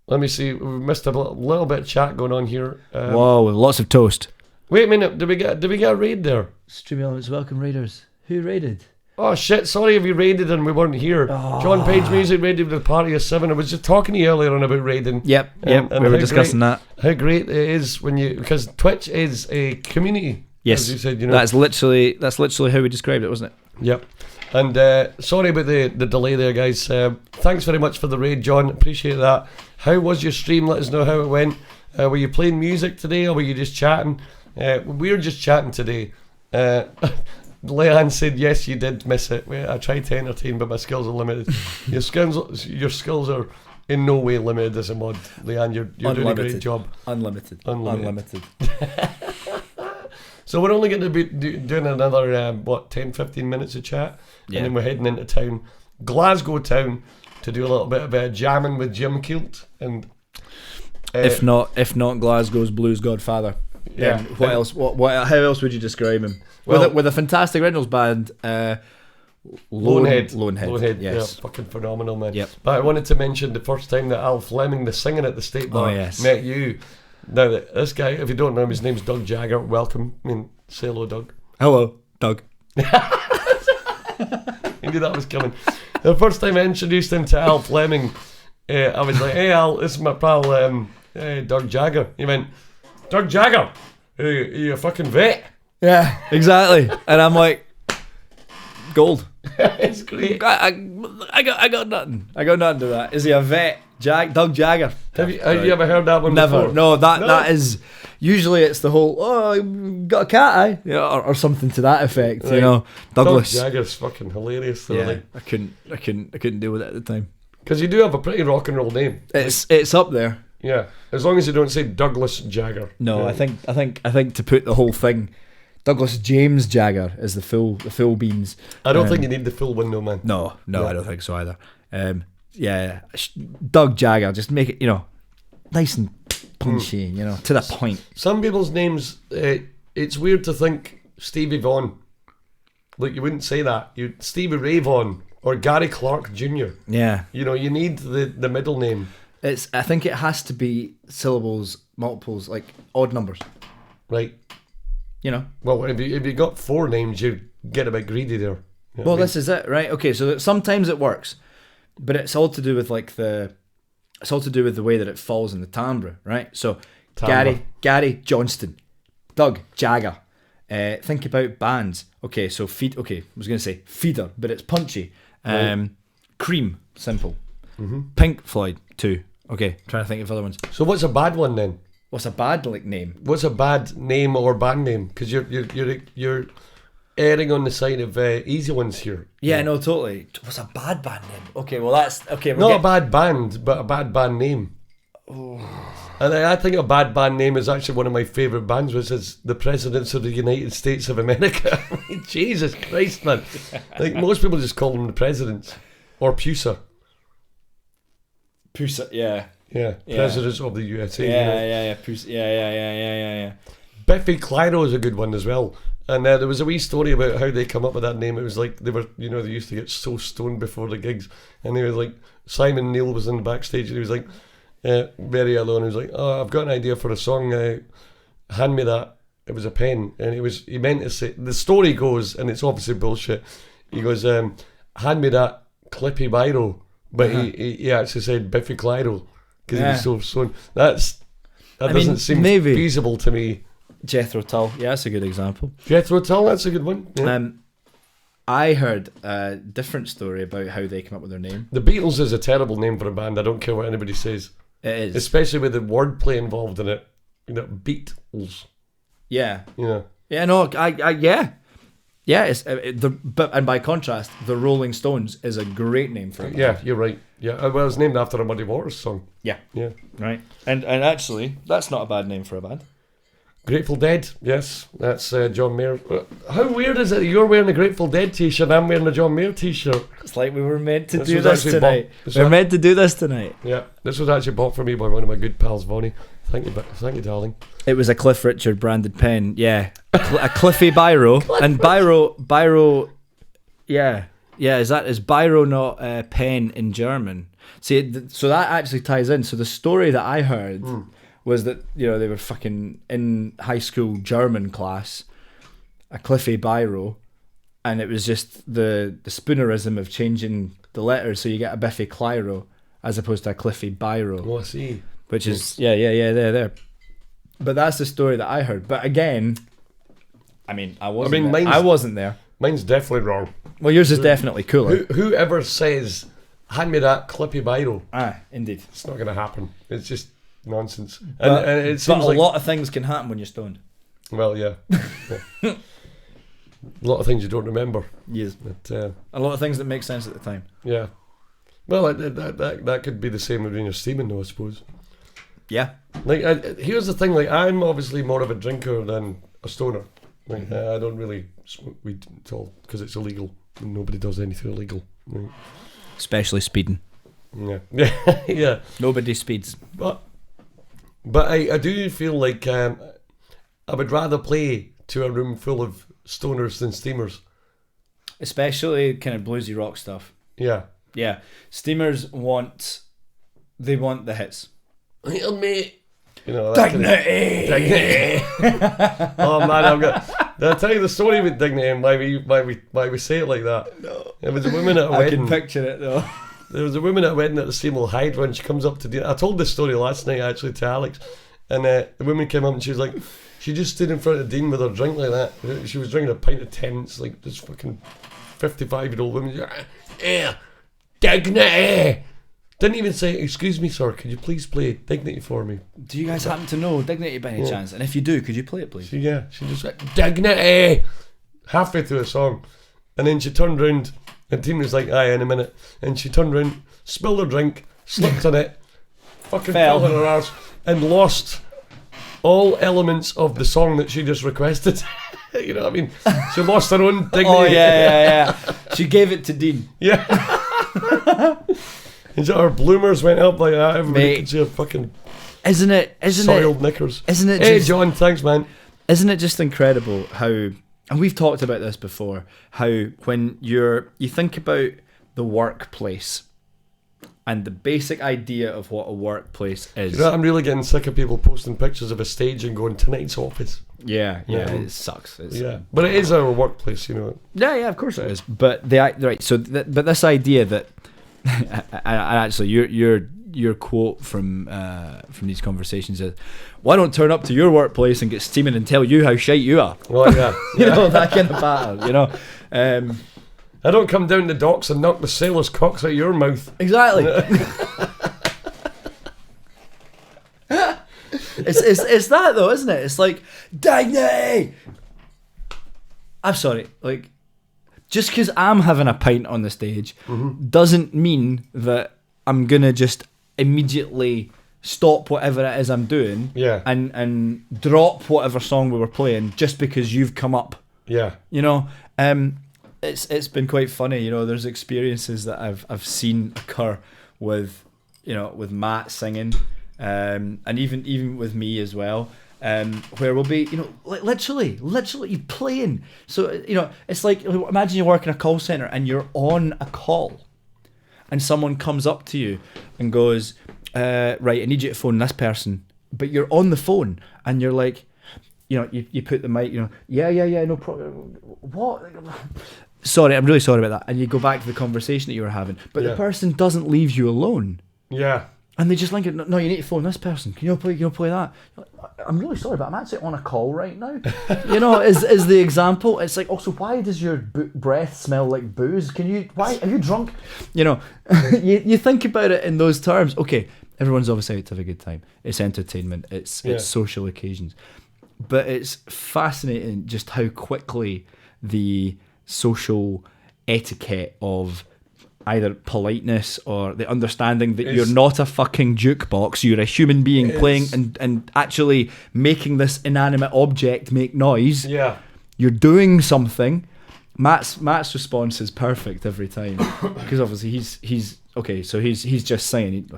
Let me see. We missed a little bit of chat going on here. Whoa, with lots of toast. Wait a minute. Did we get a raid there? Stream Elements, welcome raiders. Who raided? Oh shit! Sorry if you raided and we weren't here. Oh. John Page Music raided with a party of 7. I was just talking to you earlier on about raiding. Yep. And We were discussing that. How great it is when because Twitch is a community. Yes, as you said, you know. that's literally how we described it, wasn't it? Yep. And sorry about the delay there, guys. Thanks very much for the raid, John. Appreciate that. How was your stream? Let us know how it went. Were you playing music today, or were you just chatting? We were just chatting today. Leanne said, yes, you did miss it. I tried to entertain, but my skills are limited. Your skills are in no way limited as a mod. Leanne, you're doing a great job. Unlimited. So we're only going to be doing another, 10-15 minutes of chat. Yeah. And then we're heading into town, Glasgow town, to do a little bit of jamming with Jim Kilt. And if not Glasgow's blues godfather. Yeah. What else? How else would you describe him? Well, with a fantastic originals band, Lonehead, yes, yeah, fucking phenomenal, man. Yep. But I wanted to mention the first time that Al Fleming, the singing at the State Bar, yes. met you. Now, this guy, if you don't know him, his name's Doug Jagger. Welcome. I mean, say hello, Doug. Hello, Doug. He knew that was coming. The first time I introduced him to Al Fleming, I was like, hey, Al, this is my pal, Doug Jagger. He went, Doug Jagger? Are you a fucking vet? Yeah, exactly. And I'm like, gold. It's great. I got nothing. I got nothing to that. Is he a vet? Doug Jagger. Have you ever heard that one Never. before? No, that is usually it's the whole got a cat eye, or something to that effect. Right. You know, Douglas. Doug Jagger's fucking hilarious. Though, Yeah, like. I couldn't deal with it at the time. Because you do have a pretty rock and roll name. It's up there. Yeah, as long as you don't say Douglas Jagger. No, yeah. I think to put the whole thing, Douglas James Jagger is the full beans. I don't think you need the full one, though, man. No, I don't think so either. Yeah, Doug Jagger, just make it, nice and punchy, to the point. Some people's names, it's weird to think Stevie Vaughan. Like, you wouldn't say that. Stevie Ray Vaughan or Gary Clark Jr. Yeah. You need the middle name. I think it has to be syllables, multiples, like odd numbers. Right. Well, if you got 4 names, you get a bit greedy there. You know what I mean? This is it, right? Okay, so sometimes it works, but it's all to do with the way that it falls in the timbre, right? So Timbre. Gary Johnston, Doug Jagger. Think about bands. Okay, so I was going to say Feeder, but it's punchy. Right. Cream, simple. Mm-hmm. Pink Floyd, 2. Okay, trying to think of other ones. So what's a bad one then? What's a bad name? What's a bad name or band name? Because you're erring on the side of easy ones here. Yeah, no, totally. What's a bad band name? Okay, well that's okay. Not a bad band, but a bad band name. Oh. And I think a bad band name is actually one of my favourite bands, which is the Presidents of the United States of America. Jesus Christ, man! Like most people just call them the Presidents or PUSA. PUSA, yeah. Yeah, Presidents of the USA. Yeah. PUSA, yeah. Biffy Clyro is a good one as well. And there was a wee story about how they come up with that name. It was like they used to get so stoned before the gigs, and they were like, Simon Neil was in the backstage, and he was like, very alone. He was like, "Oh, I've got an idea for a song. Hand me that." It was a pen, and he meant to say. The story goes, and it's obviously bullshit. He goes, "Hand me that Clippy Biro," but he actually said Biffy Clyro because he was so stoned. That doesn't seem feasible to me. Jethro Tull, yeah, that's a good example. Jethro Tull, that's a good one. Yeah. I heard a different story about how they came up with their name. The Beatles is a terrible name for a band. I don't care what anybody says. It is, especially with the wordplay involved in it. Beatles. Yeah. Yeah. Yeah. No. Yeah. Yeah, and by contrast, the Rolling Stones is a great name for it. Yeah, you're right. Yeah, well, it's named after a Muddy Waters song. Yeah. Yeah. Right. And actually, that's not a bad name for a band. Grateful Dead, yes, that's John Mayer. How weird is it that you're wearing a Grateful Dead t-shirt and I'm wearing a John Mayer t-shirt? It's like we were meant to do this tonight. We're meant to do this tonight. Yeah, this was actually bought for me by one of my good pals, Vonnie. Thank you, darling. It was a Cliff Richard branded pen, yeah. A Cliffy Biro. And Biro, yeah. Yeah, is Biro not pen in German? See, so that actually ties in. So the story that I heard was that, they were fucking in high school German class, a Cliffy Biro, and it was just the spoonerism of changing the letters so you get a Biffy Clyro as opposed to a Cliffy Biro. Oh, I see. Which is, there. But that's the story that I heard. But again, I wasn't there. Mine's definitely wrong. Well, yours is definitely cooler. Whoever says, hand me that Clippy Biro. Indeed. It's not going to happen. It's just nonsense. But, and it seems a lot of things can happen when you're stoned. Well, yeah. A lot of things you don't remember. Yes. But, a lot of things that make sense at the time. Yeah. Well, that could be the same when you're steaming, though, I suppose. Yeah. Like, here's the thing. Like, I'm obviously more of a drinker than a stoner. Like, I don't really smoke weed at all because it's illegal. Nobody does anything illegal. Right? Especially speeding. Yeah. Yeah. Nobody speeds. But I do feel like I would rather play to a room full of stoners than steamers. Especially kind of bluesy rock stuff. Yeah. Yeah. Steamers want the hits. Hear me. Dignity. Oh man, did I tell you the story with Dignity and why we say it like that? No. It was a woman at a wedding. I can picture it though. There was a woman at a wedding at the Seymour Hyde when she comes up to dinner. I told this story last night actually to Alex, and the woman came up and she was like, she just stood in front of Dean with her drink like that. She was drinking a pint of Tennent's, like this fucking 55-year-old woman. Dignity. Didn't even say, excuse me, sir, could you please play Dignity for me? Do you guys happen to know Dignity by any chance? And if you do, could you play it, please? She just went, Dignity! Halfway through the song. And then she turned round, and Dean was like, aye, in a minute. And she turned round, spilled her drink, slipped on it, fucking fell on her arse, and lost all elements of the song that she just requested. You know what I mean? She lost her own dignity. Oh, yeah. She gave it to Dean. Yeah. And her bloomers went up like that. Everybody could see her fucking soiled knickers. Isn't it? Hey, John, thanks, man. Isn't it just incredible how, and we've talked about this before, how when you think about the workplace and the basic idea of what a workplace is. You know, I'm really getting sick of people posting pictures of a stage and going, tonight's office. Yeah, it sucks. But it is our workplace, you know. Yeah, of course it is. But but this idea that, and actually, your quote from these conversations is, "Why don't turn up to your workplace and get steaming and tell you how shite you are?" Oh yeah, you know, that kind of pattern. You know, I don't come down the docks and knock the sailors' cocks out your mouth. Exactly. It's that though, isn't it? It's like dignity. I'm sorry, like, just because I'm having a pint on the stage doesn't mean that I'm gonna just immediately stop whatever it is I'm doing and drop whatever song we were playing just because you've come up. Yeah. You know, it's been quite funny, you know, there's experiences that I've seen occur with Matt singing, and even with me as well. Where we'll be, you know, literally playing. So, you know, it's like, imagine you work in a call center and you're on a call and someone comes up to you and goes, right, I need you to phone this person, but you're on the phone and you're like, you know, you put the mic, you know, yeah, no problem. What? Sorry, I'm really sorry about that. And you go back to the conversation that you were having, but the person doesn't leave you alone. Yeah. And they just link it. No, you need to phone this person. Can you play that? I'm really sorry, but I'm actually on a call right now. You know, is the example. It's like, also, why does your breath smell like booze? Why are you drunk? You know, you think about it in those terms. Okay, everyone's obviously out to have a good time. It's entertainment. It's social occasions, but it's fascinating just how quickly the social etiquette of either politeness or the understanding that you're not a fucking jukebox, you're a human being playing and actually making this inanimate object make noise. Yeah. You're doing something. Matt's response is perfect every time, because obviously he's okay, so he's just singing,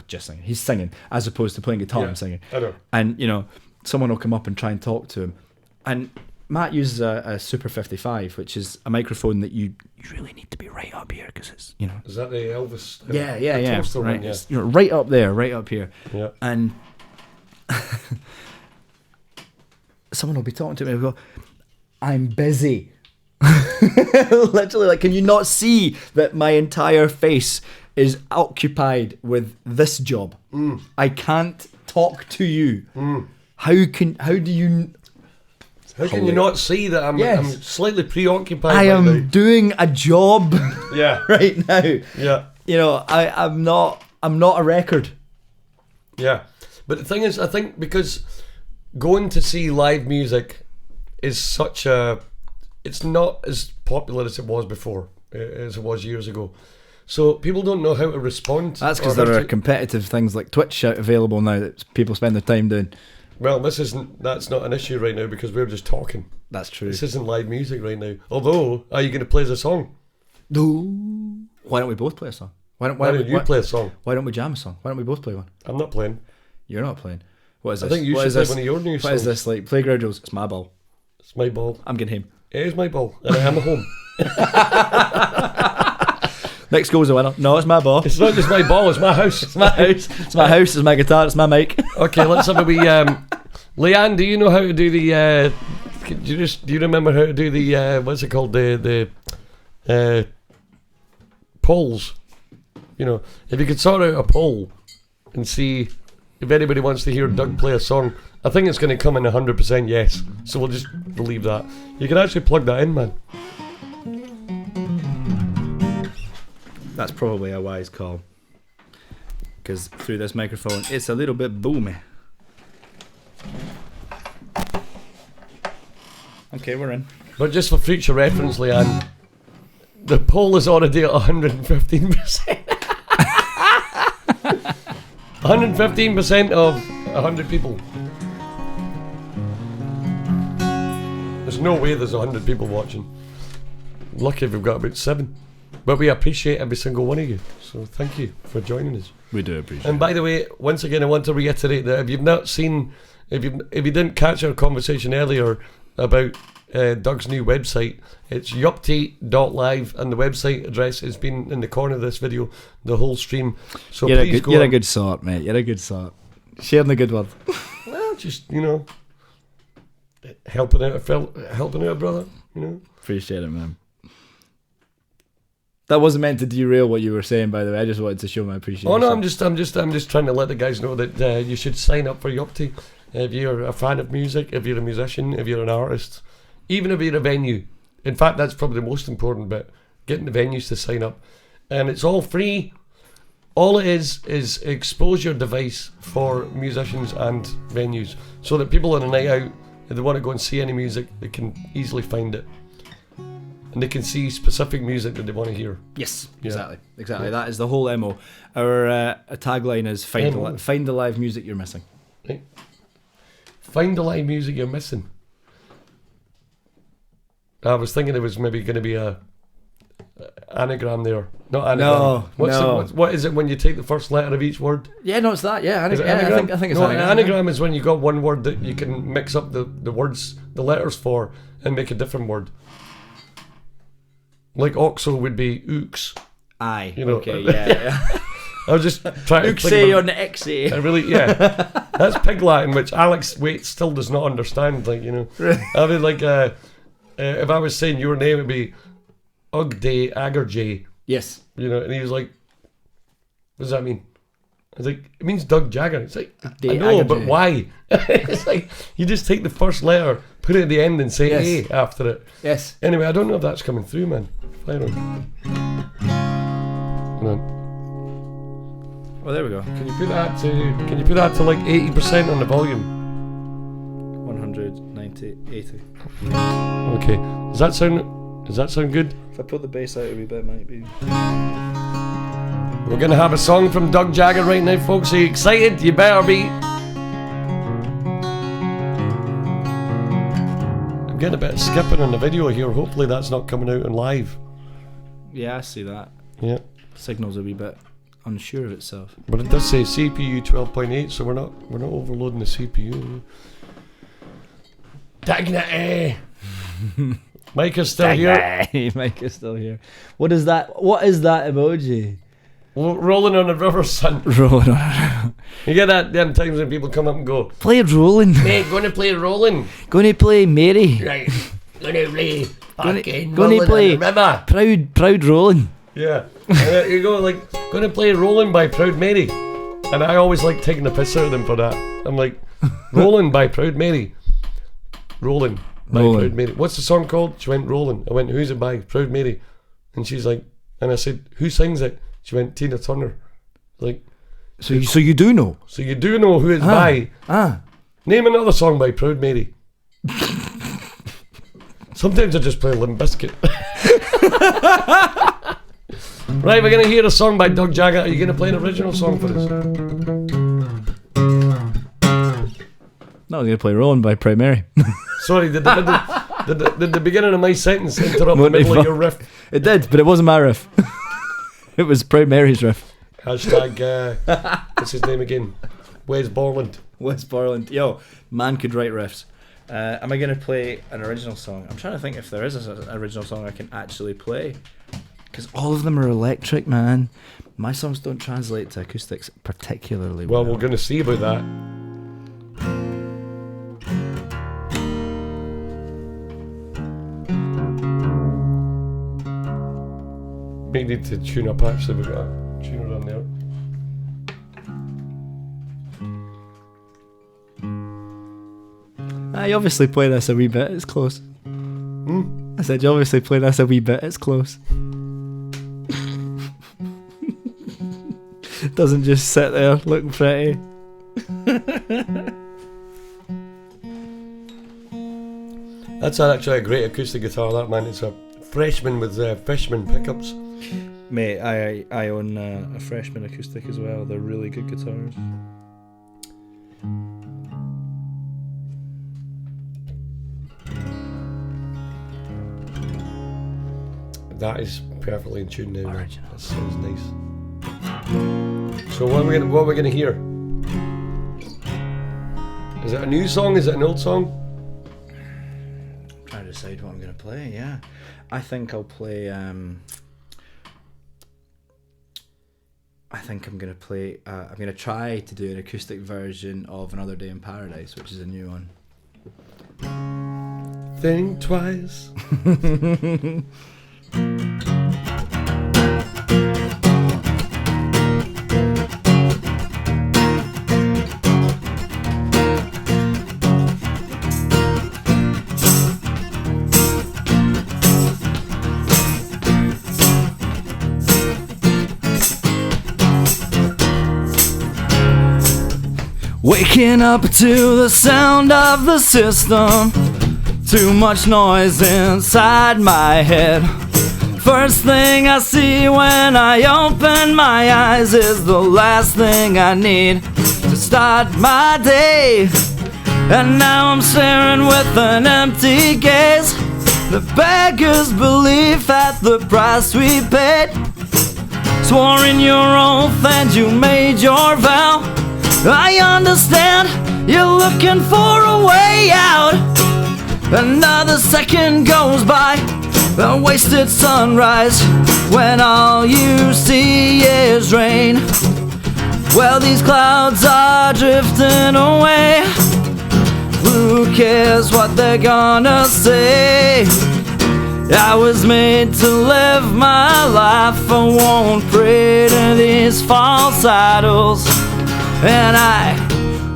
he's singing as opposed to playing guitar and singing. I know. And someone will come up and try and talk to him, and Matt uses a Super 55, which is a microphone that you really need to be right up here, because it's Is that the Elvis? Yeah. Right. One, yeah. It's, right up there, right up here. Yeah. And someone will be talking to me and go, "I'm busy." Literally, like, can you not see that my entire face is occupied with this job? I can't talk to you. How do you? How can you not see that I'm slightly preoccupied? I am doing a job. Yeah. Right now. Yeah. I'm not a record. Yeah. But the thing is, I think because going to see live music is such a... It's not as popular as it was before, as it was years ago. So people don't know how to respond. That's because there are competitive things like Twitch available now that people spend their time doing. Well, that's not an issue right now because we're just talking. That's true. This isn't live music right now. Although, are you going to play us a song? No. Why don't we both play a song? Why don't you play a song? Why don't we jam a song? Why don't we both play one? I'm not playing. You're not playing. What is this? I think you should play one of your new songs. What is this like? Playground rules. It's my ball. It's my ball. I'm getting him. It is my ball, and I am at home. Next goal's a winner. No, it's my ball. It's not just my ball, it's my house. It's my house. It's my house, it's my guitar, it's my mic. Okay, let's have a wee... Leanne, do you know how to do the... do you remember how to do the... what's it called? The polls. If you could sort out a poll and see if anybody wants to hear Doug play a song, I think it's going to come in 100% yes. So we'll just believe that. You can actually plug that in, man. That's probably a wise call, because through this microphone it's a little bit boomy. Okay, we're in. But just for future reference, Leanne, the poll is already at 115%. 115% of 100 people. There's no way there's 100 people watching. Lucky if we've got about 7. But we appreciate every single one of you. So thank you for joining us. We do appreciate it. And by the way, once again, I want to reiterate that if you've not seen, if you didn't catch our conversation earlier about Doug's new website, it's yupty.live, and the website address has been in the corner of this video the whole stream. So please go. You're a good sort, mate. You're a good sort. Sharing the good word. Well, just helping out a brother. Appreciate it, man. That wasn't meant to derail what you were saying, by the way. I just wanted to show my appreciation. Oh no, I'm just trying to let the guys know that you should sign up for Yupty if you're a fan of music, if you're a musician, if you're an artist, even if you're a venue. In fact, that's probably the most important bit: getting the venues to sign up, and it's all free. All it is expose your device for musicians and venues, so that people on a night out, if they want to go and see any music, they can easily find it. And they can see specific music that they want to hear. Yes, exactly. Yeah. That is the whole MO. Our tagline is find the live music you're missing. Right. Find the live music you're missing. I was thinking it was maybe going to be a anagram there. Not anagram. No. What is it when you take the first letter of each word? Yeah, no, it's that. Yeah, anagram? I think it's no, anagram. Anagram is when you got one word that you can mix up the words, the letters for, and make a different word. Like Oxo would be ooks. Aye. Okay, yeah. I was just trying to think about... on the X-ay. That's Pig Latin, which Alex Waite still does not understand. I mean, if I was saying your name, it'd be Ugday Agarjay. Yes. And he was like, what does that mean? I was like, it means Doug Jagger. It's like, Ugday I know, Agarjay. but why? It's like, you just take the first letter, put it at the end and say A after it. Yes. Anyway, I don't know if that's coming through, man. Fire on. Oh, there we go. Can you put that to like 80% on the volume? 190, 80. Okay. Does that sound Does that sound good? If I put the bass out a wee bit, it might be. We're going to have a song from Doug Jagger right now, folks. Are you excited? You better be. I'm getting a bit of skipping on the video here. Hopefully that's not coming out on live. Yeah, I see that. Yeah. Signal's a wee bit unsure of itself. But it does say CPU 12.8, so we're not overloading the CPU. Dang it, Mike is still here. Mike is still here. What is that? What is that emoji? Rolling on the river, son. Rolling on a river. You get that them times when people come up and go, play rolling. Mate, going to play rolling. Going to play Mary. Right. Going to play fucking going to play river. Proud rolling. Yeah. You go like, going to play Rolling by Proud Mary. And I always like taking the piss out of them for that. I'm like, Rolling by Proud Mary. Rolling by Proud Mary. What's the song called? She went, Rolling. I went, who's it by? Proud Mary. And she's like, and I said, who sings it? She went, Tina Turner. Like, so you do know? So you do know who it's by. Name another song by Proud Mary. Sometimes I just play Limp Bizkit. Right, we're going to hear a song by Doug Jagger. Are you going to play an original song for us? No, I'm going to play Rolling by Proud Mary. Sorry, did the beginning of my sentence interrupt the middle of your riff? It did, but it wasn't my riff. It was Proud Mary's riff. Hashtag, what's his name again? Wes Borland. Wes Borland. Yo, man could write riffs. Am I going to play an original song? I'm trying to think if there is an original song I can actually play. Because all of them are electric, man. My songs don't translate to acoustics particularly well. Well, we're going to see about that. May need to tune up actually, we've got a tuner on there. You obviously play this a wee bit, it's close. I said you obviously play this a wee bit, it's close. Doesn't just sit there looking pretty. That's actually a great acoustic guitar, that man. It's a Freshman with Fishman pickups. Mate, I own a Freshman acoustic as well. They're really good guitars. That is perfectly in tune now. Original. That sounds nice. So what are we gonna hear? Is it a new song? Is it an old song? I'm trying to decide what I'm gonna play. Yeah, I think I'll play. I think I'm gonna play. I'm gonna try to do an acoustic version of Another Day in Paradise, which is a new one. Think twice. Waking up to the sound of the system. Too much noise inside my head. First thing I see when I open my eyes is the last thing I need to start my day. And now I'm staring with an empty gaze. The beggar's belief at the price we paid. Swore in your oath and you made your vow. I understand you're looking for a way out. Another second goes by, a wasted sunrise, when all you see is rain. Well, these clouds are drifting away. Who cares what they're gonna say? I was made to live my life. I won't pray to these false idols. And I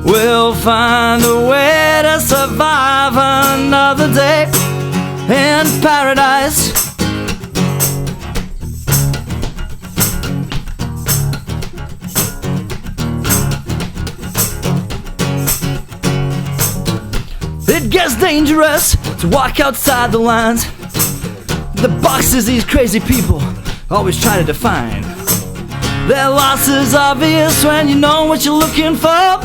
will find a way to survive another day in paradise. It gets dangerous to walk outside the lines. The boxes these crazy people always try to define. Their loss is obvious when you know what you're looking for.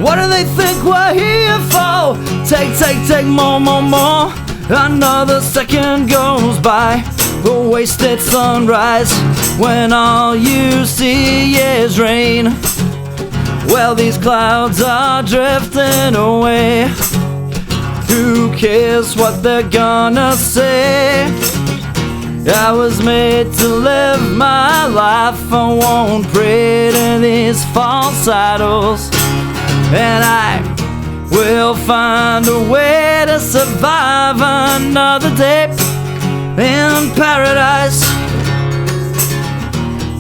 What do they think we're here for? Take more. Another second goes by, a wasted sunrise, when all you see is rain. Well, these clouds are drifting away. Who cares what they're gonna say? I was made to live my life. I won't pray to these false idols, and I will find a way to survive another day in paradise.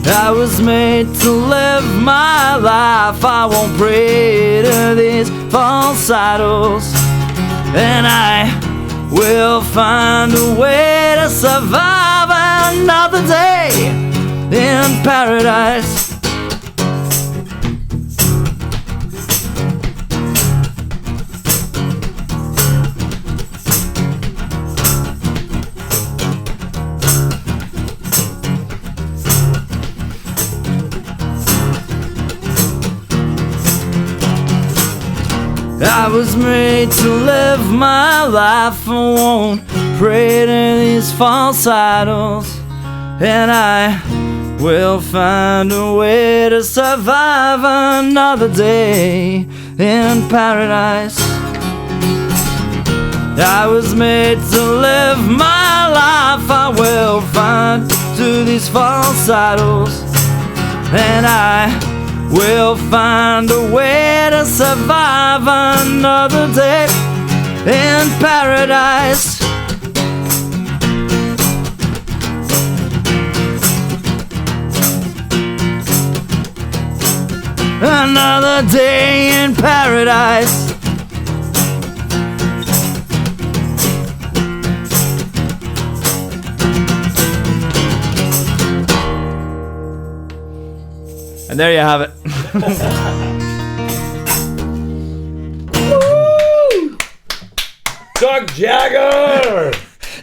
I was made to live my life. I won't pray to these false idols, and I will find a way to survive another day in paradise. I was made to live my life. I won't pray to these false idols, and I will find a way to survive another day in paradise. I was made to live my life. I will find to these false idols, and I will find a way to survive another day in paradise. Another day in paradise. And there you have it. Doug Jagger!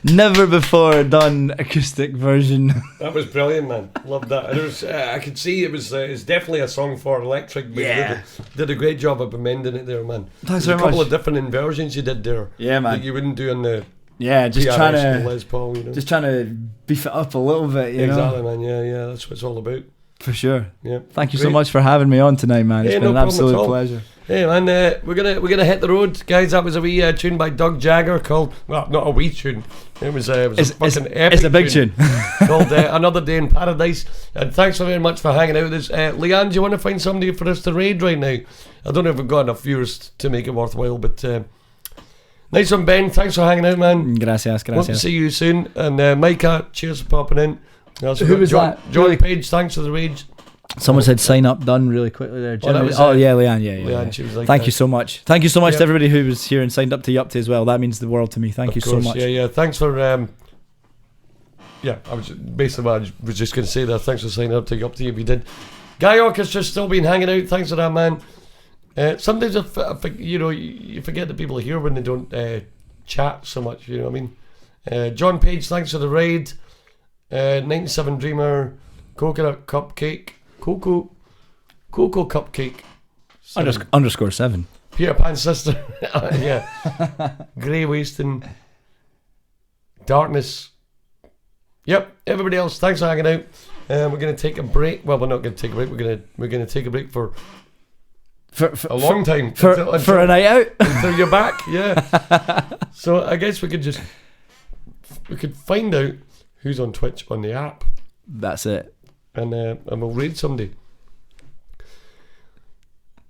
Never before done acoustic version. That was brilliant, man. Loved that. And it was, I could see it's definitely a song for electric. But Yeah. you did a great job of amending it there, man. Thanks There's very a couple much. of different inversions you did there. Yeah, man. That you wouldn't do on the Yeah, just PRS trying and to Les Paul, you know. just trying to beef it up a little bit, you Exactly, know. man. Yeah, that's what it's all about. For sure. Yeah. Thank you so Great. much for having me on tonight, man. It's Yeah, been no an problem at absolute all. pleasure. Hey man, we're gonna hit the road, guys. That was a wee tune by Doug Jagger called, well, not a wee tune. It was a fucking epic. It's a big tune. Called Another Day in Paradise. And thanks very much for hanging out with us. Leanne, do you want to find somebody for us to raid right now? I don't know if we've got enough viewers to make it worthwhile, but nice one, Ben. Thanks for hanging out, man. Gracias. Hope to see you soon. And Micah, cheers for popping in. Also Who got was that? John Really- Page, thanks for the raid. Someone said sign up done really quickly there. Oh, that was, yeah, Leanne. Yeah. Leanne, she was like Thank that. you so much. Thank you so much Yeah. to everybody who was here and signed up to Yupty as well. That means the world to me. Thank you Of course, so much. Yeah. Thanks for. Yeah, I was basically what I was just going to say there. Thanks for signing up to Yupty if you did. Guy Orchestra's still been hanging out. Thanks for that, man. Sometimes you forget that people are here when they don't chat so much. You know what I mean? John Page, thanks for the raid. 97 Dreamer, Coconut Cupcake, Cocoa Cupcake. _7. Peter Pan Sister. Yeah. Grey Wasting. Darkness. Yep. Everybody else, thanks for hanging out. We're gonna take a break. Well, we're not gonna take a break. We're gonna take a break for a long time. For a night out. Until you're back. Yeah. So I guess we could find out who's on Twitch on the app, That's it. and we'll raid somebody.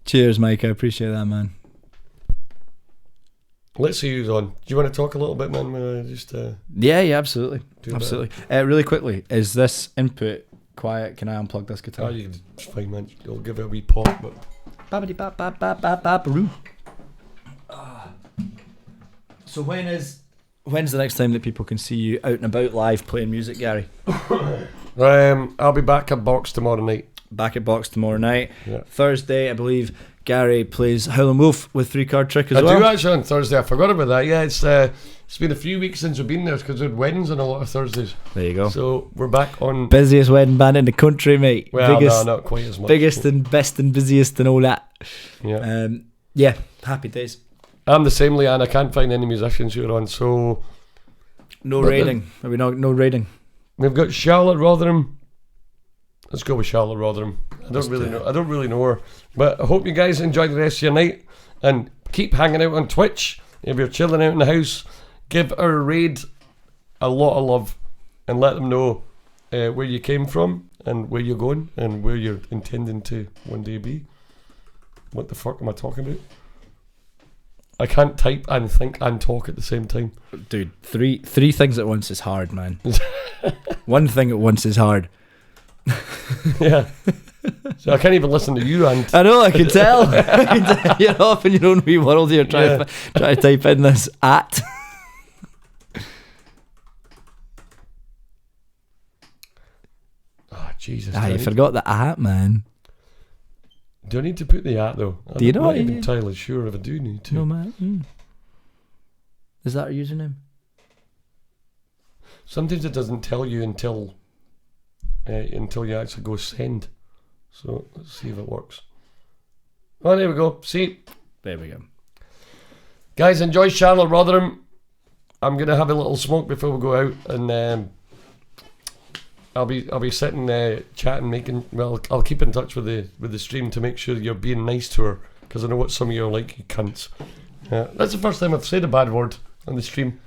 Cheers, Mike. I appreciate that, man. Let's see who's on. Do you want to talk a little bit, man? Yeah, absolutely. Do Absolutely. Really quickly, is this input quiet? Can I unplug this guitar? It's fine, man. I'll give it a wee pop, but So when's the next time that people can see you out and about live playing music, Gary? I'll be back at Box tomorrow night. Back at Box tomorrow night. Yeah. Thursday, I believe Gary plays Howlin' Wolf with 3-Card Trick as well. I do actually on Thursday. I forgot about that. Yeah, it's been a few weeks since we've been there because we had weddings on a lot of Thursdays. There you go. So we're back on. Busiest wedding band in the country, mate. Well, biggest, no, not quite as much. Biggest and best and busiest and all that. Yeah. Yeah, happy days. I'm the same, Leanne. I can't find any musicians who are on, so... No rating. Are we not? No rating. We've got Charlotte Rotherham. Let's go with Charlotte Rotherham. I don't really know her. But I hope you guys enjoy the rest of your night and keep hanging out on Twitch. If you're chilling out in the house, give our raid a lot of love and let them know where you came from and where you're going and where you're intending to one day be. What the fuck am I talking about? I can't type and think and talk at the same time. Dude, three things at once is hard, man. One thing at once is hard. Yeah. So I can't even listen to you, and I know, I can tell. You're off in your own wee world here trying to type in this at. Oh, Jesus. You forgot the at, man. Do I need to put the at, though? Do you know? I'm not even entirely sure if I do need to. No, man. Is that our username? Sometimes it doesn't tell you until you actually go send. So let's see if it works. Oh, there we go. See? There we go. Guys, enjoy Charlotte Rotherham. I'm going to have a little smoke before we go out, and I'll be sitting chatting, making. Well, I'll keep in touch with the stream to make sure you're being nice to her, because I know what some of you are like, you cunts. That's the first time I've said a bad word on the stream.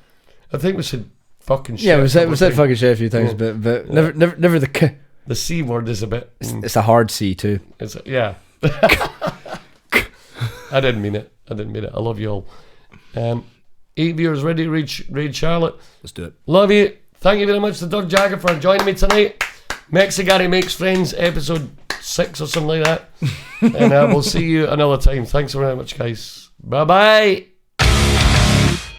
I think we said fucking shit. Yeah, we said fucking shit a few times, but never the k. The C word is a bit. It's a hard C too. Yeah. I didn't mean it. I love you all. 8 viewers ready to raid Charlotte. Let's do it. Love you. Thank you very much to Doug Jagger for joining me tonight. MexiGary Makes Friends, episode 6 or something like that. And we'll see you another time. Thanks very much, guys. Bye-bye.